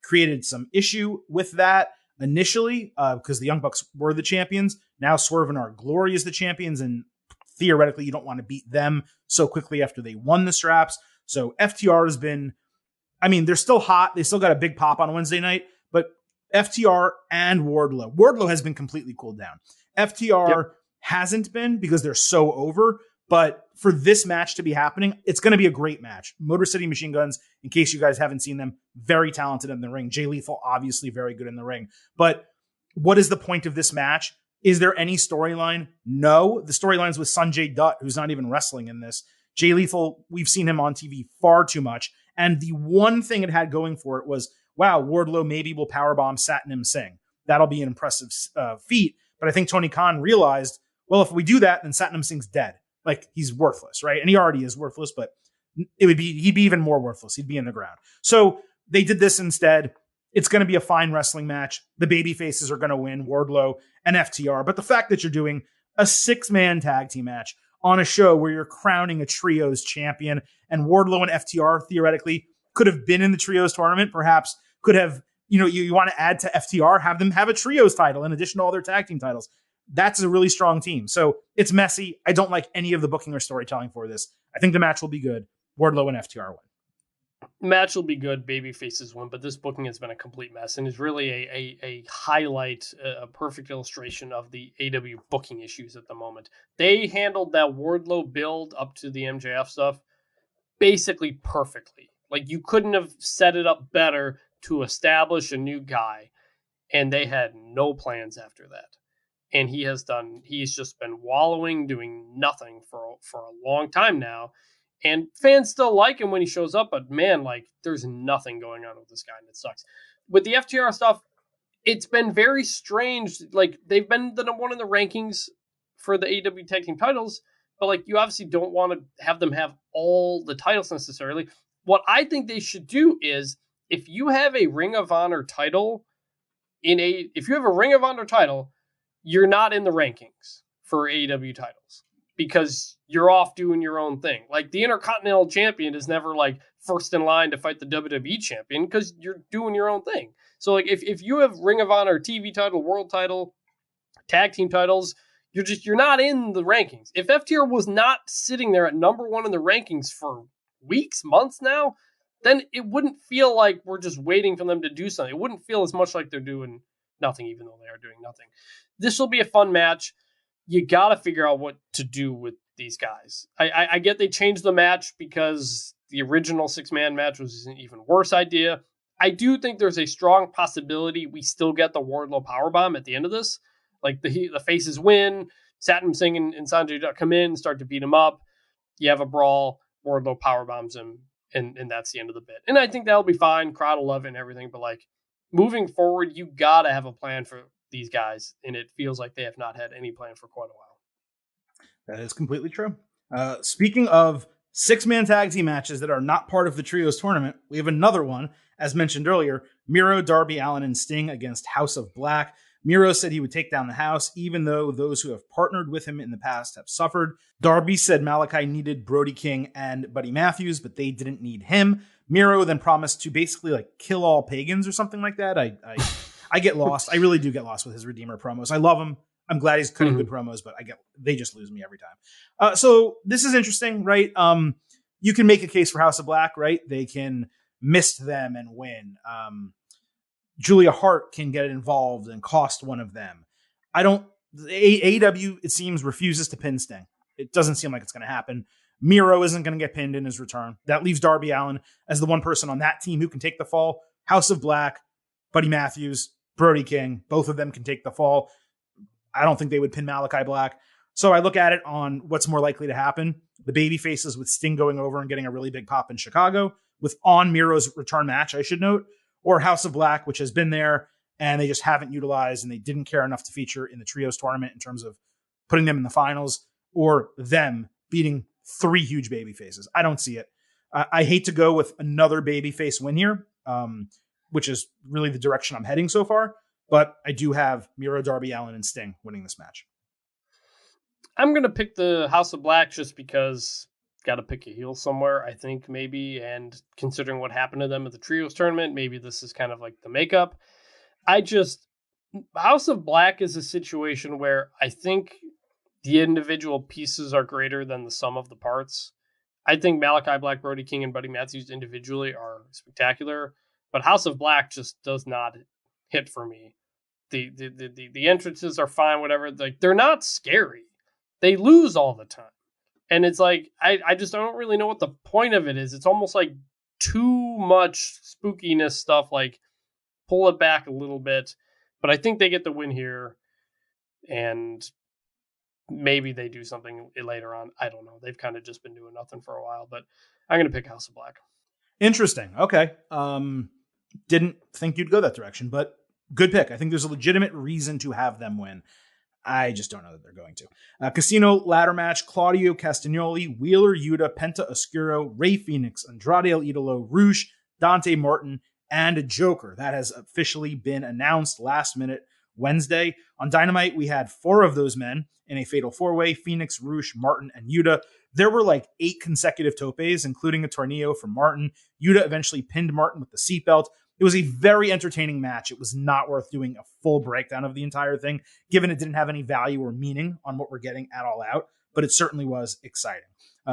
created some issue with that initially because the Young Bucks were the champions. Now Swerve and Our Glory is the champions, and theoretically, you don't want to beat them so quickly after they won the straps. So FTR has been, they're still hot. They still got a big pop on Wednesday night, but FTR and Wardlow has been completely cooled down. FTR hasn't been because they're so over. But for this match to be happening, it's going to be a great match. Motor City Machine Guns, in case you guys haven't seen them, very talented in the ring. Jay Lethal, obviously very good in the ring. But what is the point of this match? Is there any storyline? No. The storyline's with Sanjay Dutt, who's not even wrestling in this. Jay Lethal, we've seen him on TV far too much. And the one thing it had going for it was, wow, Wardlow maybe will powerbomb Satnam Singh. That'll be an impressive feat. But I think Tony Khan realized, well, if we do that, then Satnam Singh's dead. Like, he's worthless, right? And he already is worthless, but he'd be even more worthless. He'd be in the ground. So they did this instead. It's going to be a fine wrestling match. The baby faces are going to win, Wardlow and FTR. But the fact that you're doing a 6-man tag team match on a show where you're crowning a trios champion, and Wardlow and FTR theoretically could have been in the trios tournament, perhaps could have, you want to add to FTR, have them have a trios title in addition to all their tag team titles. That's a really strong team. So it's messy. I don't like any of the booking or storytelling for this. I think the match will be good. Wardlow and FTR win. Match will be good. Baby faces win, but this booking has been a complete mess and is really a highlight, a perfect illustration of the AEW booking issues at the moment. They handled that Wardlow build up to the MJF stuff basically perfectly. Like, you couldn't have set it up better to establish a new guy, and they had no plans after that. And he's just been wallowing, doing nothing for a long time now. And fans still like him when he shows up, but man, like, there's nothing going on with this guy, and it sucks. With the FTR stuff, it's been very strange. Like, they've been the number one in the rankings for the AEW tag team titles, but like, you obviously don't want to have them have all the titles necessarily. What I think they should do is, if you have a Ring of Honor title you're not in the rankings for AEW titles because you're off doing your own thing. Like, the Intercontinental Champion is never like first in line to fight the WWE Champion because you're doing your own thing. So like, if you have Ring of Honor TV title, world title, tag team titles, you're not in the rankings. If FTR was not sitting there at number one in the rankings for weeks, months now, then it wouldn't feel like we're just waiting for them to do something. It wouldn't feel as much like they're doing nothing, even though they are doing nothing. This will be a fun match. You got to figure out what to do with these guys. I get they changed the match because the original 6-man match was an even worse idea. I do think there's a strong possibility we still get the Wardlow powerbomb at the end of this. Like, the faces win, Satnam Singh and Sanjay Dutt come in and start to beat him up. You have a brawl, Wardlow powerbombs him, and that's the end of the bit. And I think that'll be fine. Crowd will love it and everything, but like, moving forward, you got to have a plan for these guys, and it feels like they have not had any plan for quite a while. That is completely true. Speaking of 6-man tag team matches that are not part of the Trios tournament, we have another one, as mentioned earlier, Miro, Darby Allin, and Sting against House of Black. Miro said he would take down the house, even though those who have partnered with him in the past have suffered. Darby said Malachi needed Brody King and Buddy Matthews, but they didn't need him. Miro then promised to basically like kill all pagans or something like that. I get lost. I really do get lost with his Redeemer promos. I love him. I'm glad he's cutting good promos, but they just lose me every time. So this is interesting, right? You can make a case for House of Black, right? They can mist them and win. Julia Hart can get involved and cost one of them. AEW, it seems, refuses to pin Sting. It doesn't seem like it's going to happen. Miro isn't going to get pinned in his return. That leaves Darby Allin as the one person on that team who can take the fall. House of Black, Buddy Matthews, Brody King, both of them can take the fall. I don't think they would pin Malachi Black. So I look at it on what's more likely to happen. The baby faces with Sting going over and getting a really big pop in Chicago with on Miro's return match, I should note, or House of Black, which has been there and they just haven't utilized and they didn't care enough to feature in the trios tournament in terms of putting them in the finals, or them beating 3 huge baby faces. I don't see it. I hate to go with another baby face win here, which is really the direction I'm heading so far. But I do have Miro, Darby Allin, and Sting winning this match. I'm going to pick the House of Black just because got to pick a heel somewhere, I think, maybe. And considering what happened to them at the Trios tournament, maybe this is kind of like the makeup. House of Black is a situation where I think the individual pieces are greater than the sum of the parts. I think Malachi Black, Brody King, and Buddy Matthews individually are spectacular, but House of Black just does not hit for me. The entrances are fine, whatever. Like, they're not scary. They lose all the time. And it's like, I don't really know what the point of it is. It's almost like too much spookiness stuff, like pull it back a little bit. But I think they get the win here, and maybe they do something later on. I don't know. They've kind of just been doing nothing for a while, but I'm going to pick House of Black. Interesting. Okay. Didn't think you'd go that direction, but good pick. I think there's a legitimate reason to have them win. I just don't know that they're going to. Casino ladder match: Claudio Castagnoli, Wheeler Yuta, Penta Oscuro, Rey Fenix, Andrade El Idolo, Rush, Dante Martin, and Joker. That has officially been announced last minute Wednesday. On Dynamite, we had 4 of those men in a fatal 4-way: Phoenix, Rush, Martin, and Yuta. There were like 8 consecutive topes, including a tornillo from Martin. Yuta eventually pinned Martin with the seatbelt. It was a very entertaining match. It was not worth doing a full breakdown of the entire thing, given it didn't have any value or meaning on what we're getting at All Out, but it certainly was exciting.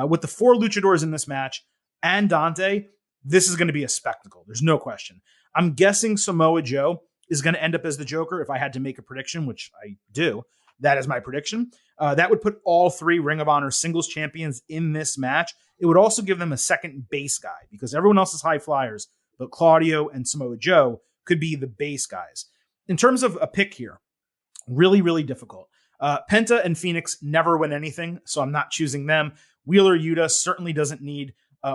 With the 4 luchadors in this match and Dante, this is going to be a spectacle. There's no question. I'm guessing Samoa Joe is going to end up as the Joker if I had to make a prediction, which I do. That is my prediction. That would put all 3 Ring of Honor singles champions in this match. It would also give them a second base guy because everyone else is high flyers, but Claudio and Samoa Joe could be the base guys. In terms of a pick here, really, really difficult. Penta and Phoenix never win anything, so I'm not choosing them. Wheeler Yuta certainly doesn't need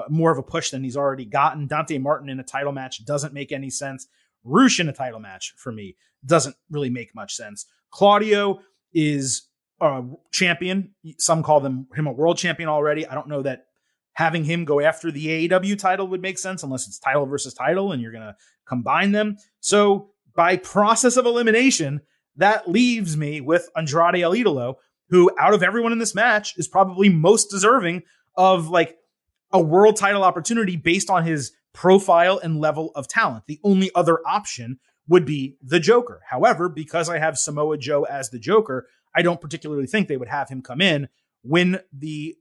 more of a push than he's already gotten. Dante Martin in a title match doesn't make any sense. Rush in a title match, for me, doesn't really make much sense. Claudio is a champion. Some call him a world champion already. I don't know that having him go after the AEW title would make sense unless it's title versus title and you're going to combine them. So by process of elimination, that leaves me with Andrade El Idolo, who out of everyone in this match is probably most deserving of like a world title opportunity based on his profile and level of talent. The only other option would be the Joker. However, because I have Samoa Joe as the Joker, I don't particularly think they would have him come in, win the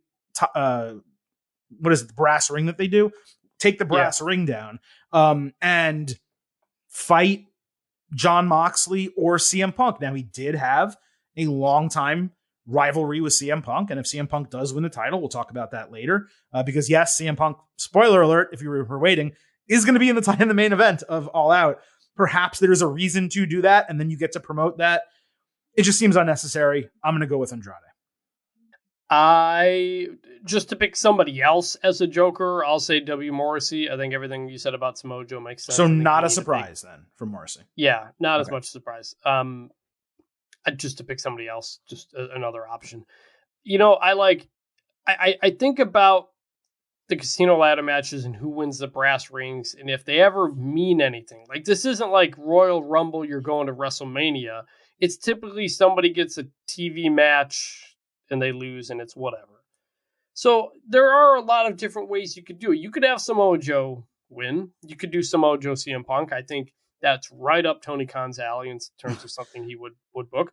the brass ring that they do, take the brass ring down, and fight Jon Moxley or CM Punk. Now, he did have a long time rivalry with CM Punk, and if CM Punk does win the title, we'll talk about that later, because yes, CM Punk, spoiler alert, if you were waiting, is going to be in the main event of All Out. Perhaps there's a reason to do that, and then you get to promote that. It just seems unnecessary. I'm going to go with Andrade. Just to pick somebody else as a Joker, I'll say W. Morrissey. I think everything you said about Samoa Joe makes sense. So not a surprise then for Morrissey. Yeah, not as much surprise. Just to pick somebody else, just another option. You know, I think about the casino ladder matches and who wins the brass rings, and if they ever mean anything. Like, this isn't like Royal Rumble, you're going to WrestleMania. It's typically somebody gets a TV match and they lose, and it's whatever. So there are a lot of different ways you could do it. You could have Samoa Joe win. You could do Samoa Joe CM Punk. I think that's right up Tony Khan's alley in terms of something he would book.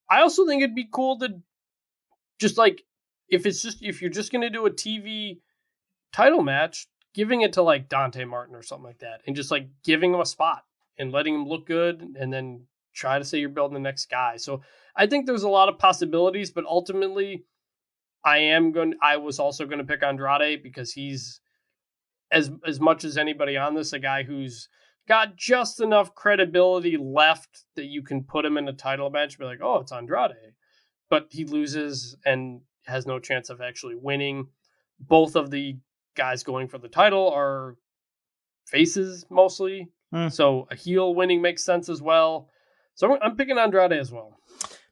I also think it'd be cool to just like, if you're just going to do a TV title match, giving it to like Dante Martin or something like that, and just like giving him a spot and letting him look good, and then try to say you're building the next guy. So I think there's a lot of possibilities, but ultimately I was also going to pick Andrade because he's as much as anybody on this, a guy who's got just enough credibility left that you can put him in a title match and be like, oh, it's Andrade. But he loses and has no chance of actually winning. Both of the guys going for the title are faces mostly. So a heel winning makes sense as well. So I'm picking Andrade as well.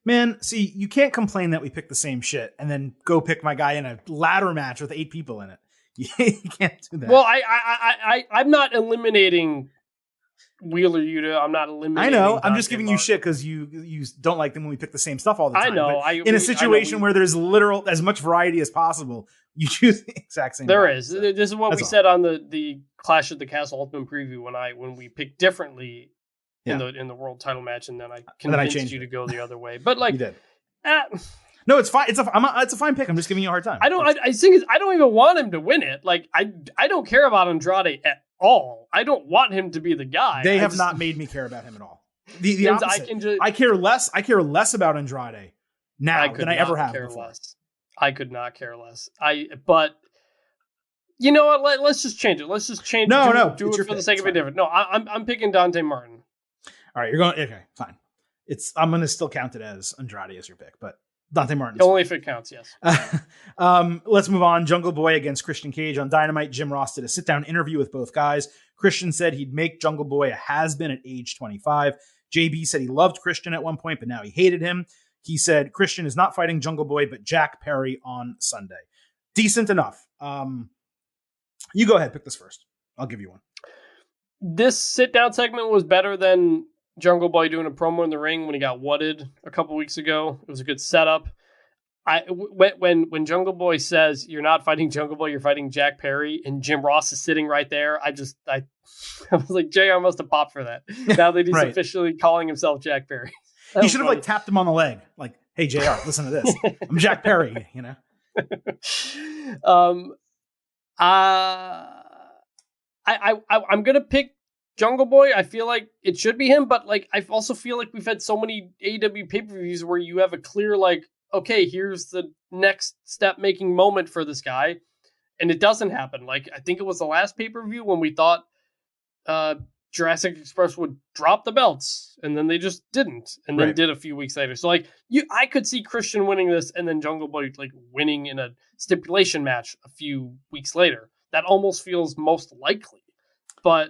Man, see, you can't complain that we pick the same shit and then go pick my guy in a ladder match with 8 people in it. You can't do that. Well, I'm not eliminating Wheeler Yuta. I'm not eliminating. I know. I'm Dante just giving you Martin. shit because you don't like them when we pick the same stuff all the time. I know. But in a situation where there's literal as much variety as possible, you choose the exact same. There guy, is. so. This is what we said on the Clash at the Castle Ultimate preview when we picked differently in the world title match, and then I convinced you to go the other way. But like, you did. No, it's fine. It's a fine pick. I'm just giving you a hard time. I think I don't even want him to win it. Like I don't care about Andrade at all. I don't want him to be the guy. They have not made me care about him at all. The opposite. I care less. I care less about Andrade now than I ever have before. I could not care less. But you know what? Let's just change it. Let's just change. Do it for the sake of it different. No, I'm picking Dante Martin. All right, you're going. Okay, fine. I'm going to still count it as Andrade as your pick, but Dante Martin. Only if it counts, yes. Let's move on. Jungle Boy against Christian Cage on Dynamite. Jim Ross did a sit-down interview with both guys. Christian said he'd make Jungle Boy a has-been at age 25. JB said he loved Christian at one point, but now he hated him. He said Christian is not fighting Jungle Boy, but Jack Perry on Sunday. Decent enough. You go ahead. Pick this first. I'll give you one. This sit-down segment was better than Jungle Boy doing a promo in the ring when he got wutted a couple weeks ago. It was a good setup. When Jungle Boy says you're not fighting Jungle Boy, you're fighting Jack Perry, and Jim Ross is sitting right there, I was like, JR must have popped for that. Now that he's officially calling himself Jack Perry. He should have like tapped him on the leg, like, "Hey JR, listen to this. I'm Jack Perry," you know. I'm gonna pick Jungle Boy. I feel like it should be him, but like I also feel like we've had so many AEW pay-per-views where you have a clear like, okay, here's the next step making moment for this guy, and it doesn't happen. Like I think it was the last pay-per-view when we thought Jurassic Express would drop the belts, and then they just didn't, and then did a few weeks later. So like I could see Christian winning this, and then Jungle Boy like winning in a stipulation match a few weeks later. That almost feels most likely, but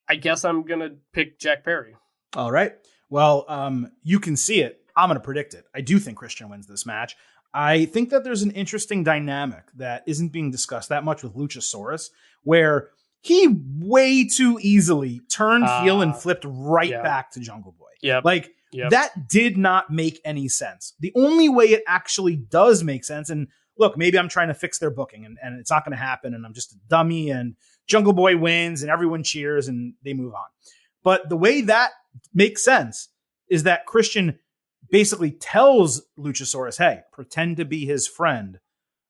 I guess I'm gonna pick Jack Perry. All right. Well, you can see it. I'm gonna predict it. I do think Christian wins this match. I think that there's an interesting dynamic that isn't being discussed that much with Luchasaurus, where he way too easily turned heel and flipped back to Jungle Boy. Yeah, that did not make any sense. The only way it actually does make sense, and look, maybe I'm trying to fix their booking, and it's not going to happen, and I'm just a dummy, and Jungle Boy wins, and everyone cheers, and they move on. But the way that makes sense is that Christian basically tells Luchasaurus, "Hey, pretend to be his friend.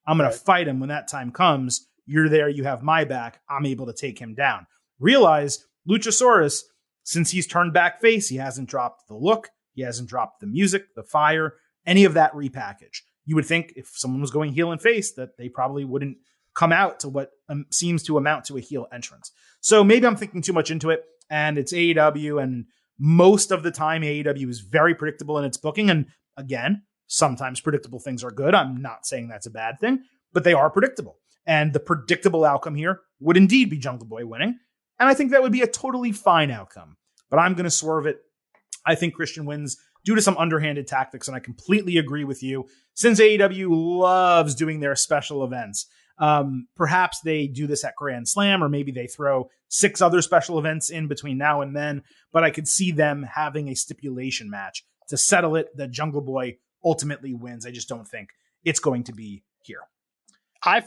I'm going to fight him when that time comes. You're there. You have my back. I'm able to take him down." Realize Luchasaurus, since he's turned back face, he hasn't dropped the look. He hasn't dropped the music, the fire, any of that repackage. You would think if someone was going heel and face that they probably wouldn't come out to what seems to amount to a heel entrance. So maybe I'm thinking too much into it, and it's AEW, and most of the time AEW is very predictable in its booking. And again, sometimes predictable things are good. I'm not saying that's a bad thing, but they are predictable. And the predictable outcome here would indeed be Jungle Boy winning. And I think that would be a totally fine outcome. But I'm going to swerve it. I think Christian wins due to some underhanded tactics, and I completely agree with you. Since AEW loves doing their special events, perhaps they do this at Grand Slam, or maybe they throw 6 other special events in between now and then, but I could see them having a stipulation match to settle it that Jungle Boy ultimately wins. I just don't think it's going to be here. I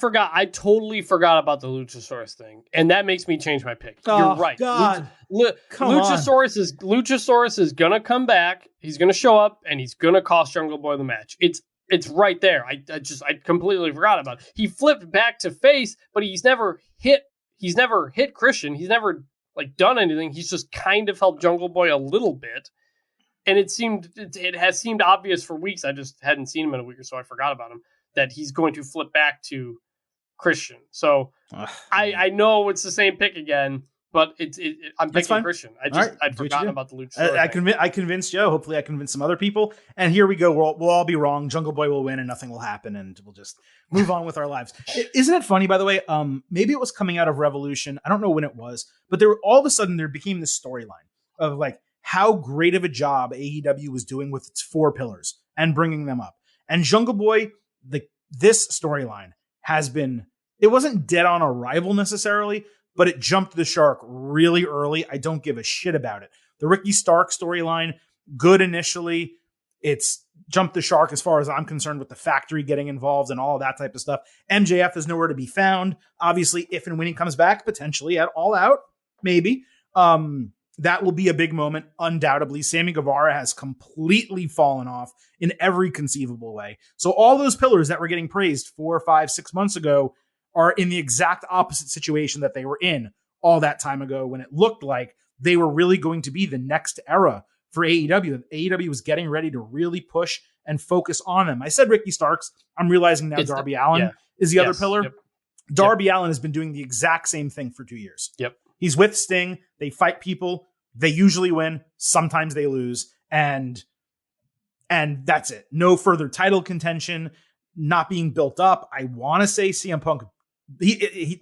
totally forgot about the Luchasaurus thing, and that makes me change my pick. You're right. God. Luchasaurus is gonna come back. He's gonna show up, and he's gonna cost Jungle Boy the match. It's right there. I completely forgot about it. He flipped back to face, but he's never hit Christian. He's never like done anything. He's just kind of helped Jungle Boy a little bit, and it has seemed obvious for weeks. I just hadn't seen him in a week or so. I forgot about him. That he's going to flip back to Christian. So I know it's the same pick again, but I'm picking Christian. I'd forgotten about the Luchasaurus. I convinced Joe. Hopefully I convinced some other people. And here we go. We'll all be wrong. Jungle Boy will win and nothing will happen. And we'll just move on with our lives. Isn't it funny, by the way? Maybe it was coming out of Revolution. I don't know when it was, but all of a sudden there became this storyline of like how great of a job AEW was doing with its 4 pillars and bringing them up. And Jungle Boy, this storyline has been, it wasn't dead on arrival necessarily, but it jumped the shark really early. I don't give a shit about it. The Ricky Stark storyline, good initially. It's jumped the shark as far as I'm concerned with the factory getting involved and all of that type of stuff. MJF is nowhere to be found. Obviously, if and when he comes back, potentially at All Out, maybe. That will be a big moment, undoubtedly. Sammy Guevara has completely fallen off in every conceivable way. So all those pillars that were getting praised 4, 5, 6 months ago are in the exact opposite situation that they were in all that time ago, when it looked like they were really going to be the next era for AEW. AEW was getting ready to really push and focus on them. I said Ricky Starks. I'm realizing now Darby Allin is the other pillar. Yep. Darby Allin has been doing the exact same thing for 2 years. Yep. He's with Sting. They fight people. They usually win. Sometimes they lose. And that's it. No further title contention, not being built up. I want to say CM Punk, CM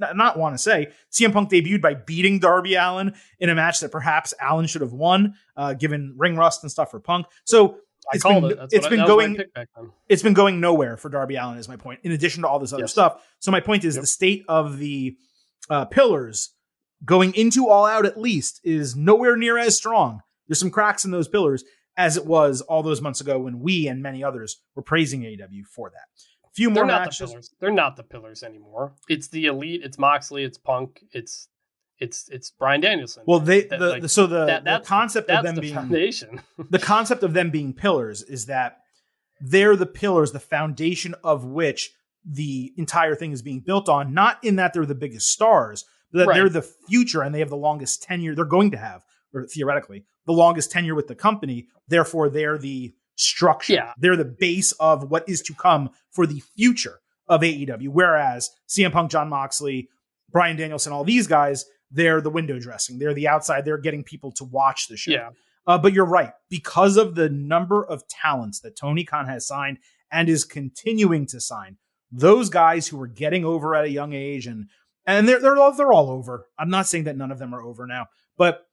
Punk debuted by beating Darby Allin in a match that perhaps Allin should have won, given ring rust and stuff for Punk. So it's been going nowhere for Darby Allin, is my point, in addition to all this other stuff. So my point is the state of the pillars going into All Out, at least, is nowhere near as strong. There's some cracks in those pillars as it was all those months ago when we and many others were praising AEW for that. Few more matches. They're not the pillars anymore. It's the Elite. It's Moxley. It's Punk. It's Bryan Danielson. Well, the concept of them being foundation. The concept of them being pillars is that they're the pillars, the foundation of which the entire thing is being built on. Not in that they're the biggest stars, but that they're the future and they have the longest tenure. They're going to have, or theoretically, the longest tenure with the company. Therefore, they're the structure. Yeah. They're the base of what is to come for the future of AEW. Whereas CM Punk, Jon Moxley, Bryan Danielson, all these guys, they're the window dressing. They're the outside. They're getting people to watch the show. Yeah. But you're right. Because of the number of talents that Tony Khan has signed and is continuing to sign, those guys who are getting over at a young age and they're all over. I'm not saying that none of them are over now, but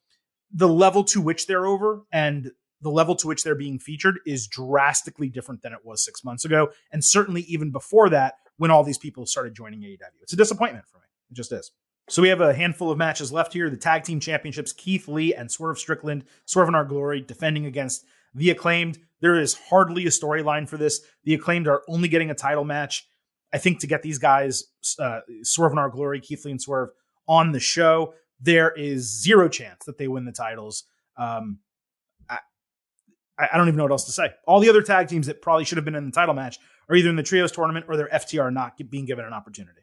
the level to which they're over and the level to which they're being featured is drastically different than it was 6 months ago. And certainly even before that, when all these people started joining AEW. It's a disappointment for me. It just is. So we have a handful of matches left here. The tag team championships, Keith Lee and Swerve Strickland, Swerve in Our Glory, defending against The Acclaimed. There is hardly a storyline for this. The Acclaimed are only getting a title match, I think, to get these guys, Swerve in Our Glory, Keith Lee and Swerve, on the show. There is zero chance that they win the titles. I don't even know what else to say. All the other tag teams that probably should have been in the title match are either in the trios tournament or they're FTR not being given an opportunity.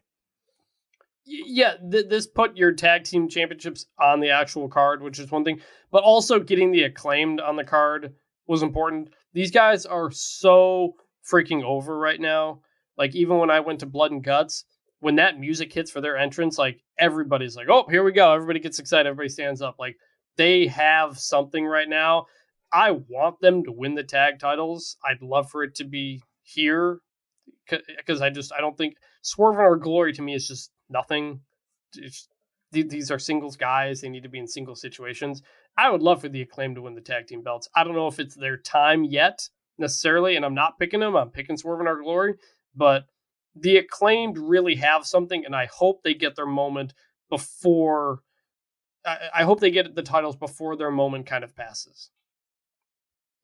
Yeah, this put your tag team championships on the actual card, which is one thing, but also getting the Acclaimed on the card was important. These guys are so freaking over right now. Like, even when I went to Blood and Guts, when that music hits for their entrance, like, everybody's like, oh, here we go. Everybody gets excited. Everybody stands up. Like, they have something right now. I want them to win the tag titles. I'd love for it to be here because I don't think Swerve in Our Glory to me is just nothing. These are singles guys. They need to be in single situations. I would love for the Acclaim to win the tag team belts. I don't know if it's their time yet necessarily, and I'm not picking them. I'm picking Swerve in Our Glory, but the Acclaimed really have something, and I hope they get their moment before. I hope they get the titles before their moment kind of passes.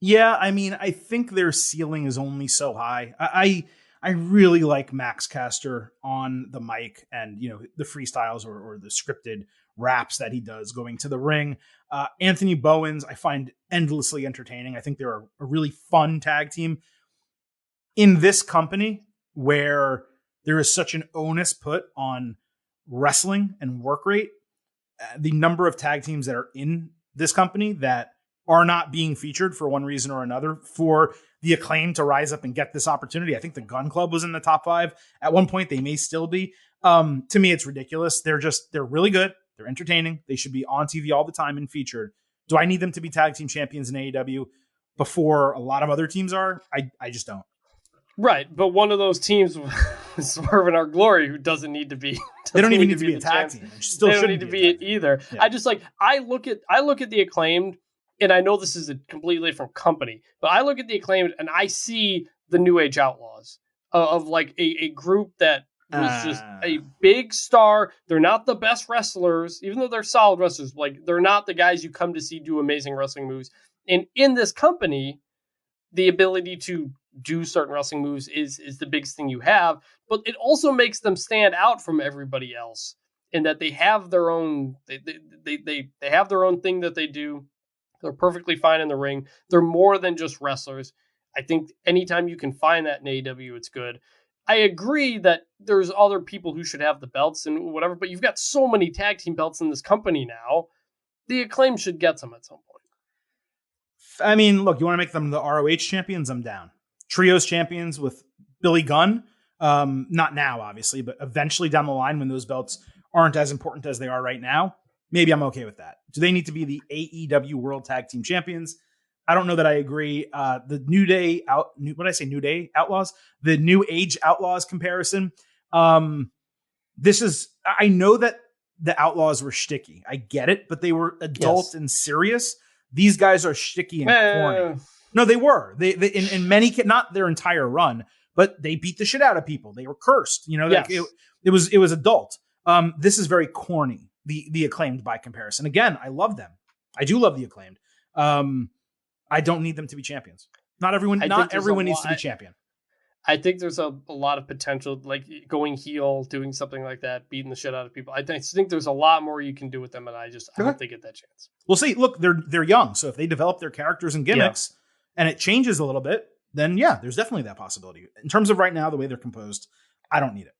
Yeah, I mean, I think their ceiling is only so high. I really like Max Caster on the mic and, you know, the freestyles or the scripted raps that he does going to the ring. Anthony Bowens, I find endlessly entertaining. I think they're a really fun tag team. In this company where there is such an onus put on wrestling and work rate, the number of tag teams that are in this company that are not being featured for one reason or another, for the Acclaim to rise up and get this opportunity. I think the Gun Club was in the top 5 at one point. They may still be. To me, it's ridiculous. They're really good. They're entertaining. They should be on TV all the time and featured. Do I need them to be tag team champions in AEW before a lot of other teams are? I just don't. Right, but one of those teams was Swerve in Our Glory, who doesn't need to be. They don't even need to be a tag team. They don't need to be it either. Yeah. I look at the Acclaimed. And I know this is a completely different company, but I look at the Acclaimed and I see the New Age Outlaws of like a group that was just a big star. They're not the best wrestlers, even though they're solid wrestlers. Like, they're not the guys you come to see do amazing wrestling moves. And in this company, the ability to do certain wrestling moves is the biggest thing you have. But it also makes them stand out from everybody else in that they have their own. They have their own thing that they do. They're perfectly fine in the ring. They're more than just wrestlers. I think anytime you can find that in AEW, it's good. I agree that there's other people who should have the belts and whatever, but you've got so many tag team belts in this company now. The Acclaim should get some at some point. I mean, look, you want to make them the ROH champions? I'm down. Trios champions with Billy Gunn. Not now, obviously, but eventually down the line when those belts aren't as important as they are right now, maybe I'm okay with that. Do they need to be the AEW World Tag Team Champions? I don't know that I agree. The New Day New Day Outlaws, the New Age Outlaws comparison. I know that the Outlaws were shticky. I get it, but they were adult and serious. These guys are shticky and corny. No, they were. They in many, not their entire run, but they beat the shit out of people. They were cursed. Like it was adult. This is very corny. The Acclaimed by comparison. Again, I love them. I do love the Acclaimed. I don't need them to be champions. Not everyone needs to be champion. I think there's a lot of potential, like going heel, doing something like that, beating the shit out of people. I think there's a lot more you can do with them, and I hope they get that chance. We'll see. Look, they're young, so if they develop their characters and gimmicks, and it changes a little bit, then there's definitely that possibility. In terms of right now, the way they're composed, I don't need it.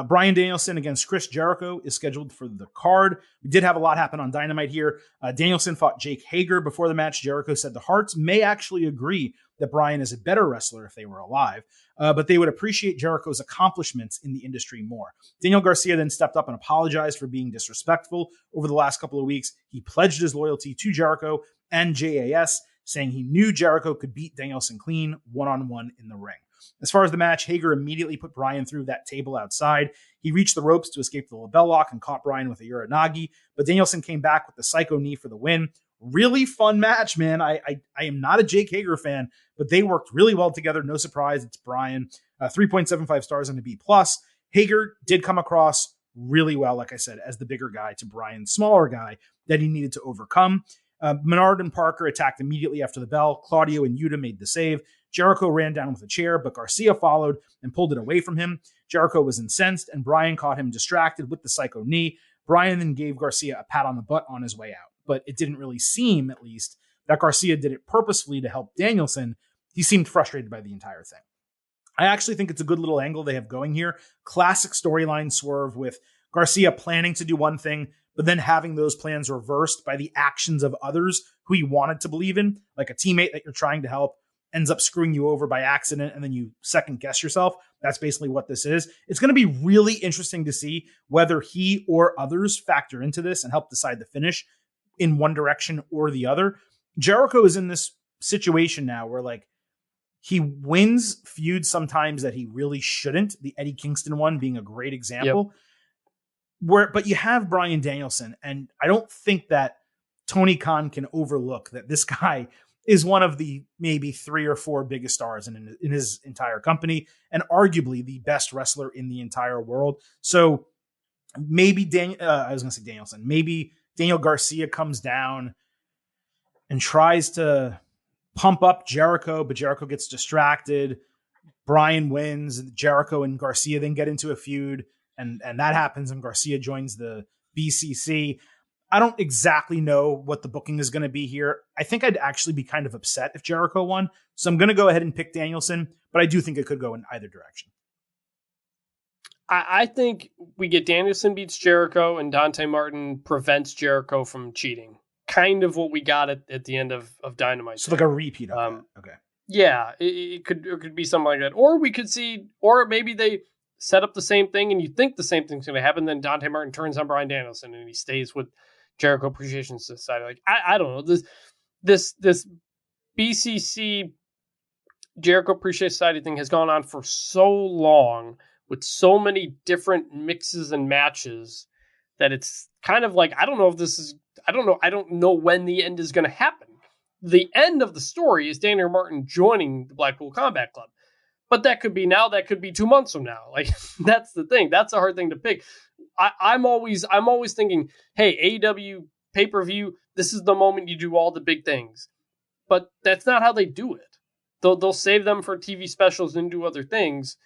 Bryan Danielson against Chris Jericho is scheduled for the card. We did have a lot happen on Dynamite here. Danielson fought Jake Hager before the match. Jericho said the Hearts may actually agree that Bryan is a better wrestler if they were alive, but they would appreciate Jericho's accomplishments in the industry more. Daniel Garcia then stepped up and apologized for being disrespectful over the last couple of weeks. He pledged his loyalty to Jericho and JAS, saying he knew Jericho could beat Danielson clean one-on-one in the ring. As far as the match, Hager immediately put Bryan through that table outside. He reached the ropes to escape the label lock and caught Bryan with a Uranagi, but Danielson came back with the Psycho Knee for the win. Really fun match, man. I am not a Jake Hager fan, but they worked really well together. No surprise, it's Bryan. 3.75 stars on the B+. Hager did come across really well, like I said, as the bigger guy to Bryan's smaller guy that he needed to overcome. Menard and Parker attacked immediately after the bell. Claudio and Yuta made the save. Jericho ran down with a chair, but Garcia followed and pulled it away from him. Jericho was incensed, and Bryan caught him distracted with the Psycho Knee. Bryan then gave Garcia a pat on the butt on his way out, but it didn't really seem, at least, that Garcia did it purposefully to help Danielson. He seemed frustrated by the entire thing. I actually think it's a good little angle they have going here. Classic storyline swerve with Garcia planning to do one thing, but then having those plans reversed by the actions of others who he wanted to believe in, like a teammate that you're trying to help ends up screwing you over by accident, and then you second guess yourself. That's basically what this is. It's going to be really interesting to see whether he or others factor into this and help decide the finish in one direction or the other. Jericho is in this situation now where, like, he wins feuds sometimes that he really shouldn't. The Eddie Kingston one being a great example. Yep. But you have Bryan Danielson, and I don't think that Tony Khan can overlook that this guy is one of the maybe 3 or 4 biggest stars in his entire company, and arguably the best wrestler in the entire world. So maybe Danielson, maybe Daniel Garcia comes down and tries to pump up Jericho, but Jericho gets distracted. Bryan wins, Jericho and Garcia then get into a feud, and that happens, and Garcia joins the BCC. I don't exactly know what the booking is going to be here. I think I'd actually be kind of upset if Jericho won. So I'm going to go ahead and pick Danielson, but I do think it could go in either direction. I think we get Danielson beats Jericho and Dante Martin prevents Jericho from cheating. Kind of what we got at the end of Dynamite. So like a repeat of that. Okay. Yeah, it could be something like that. Or we could see, or maybe they set up the same thing and you think the same thing's going to happen. Then Dante Martin turns on Bryan Danielson and he stays with Jericho Appreciation Society. Like, I don't know. This BCC Jericho Appreciation Society thing has gone on for so long with so many different mixes and matches that it's kind of like, I don't know when the end is going to happen. The end of the story is Daniel Martin joining the Blackpool Combat Club. But that could be now, that could be 2 months from now. Like, that's the thing. That's a hard thing to pick. I'm always thinking, hey, AEW pay-per-view, this is the moment you do all the big things. But that's not how they do it. They'll save them for TV specials and do other things.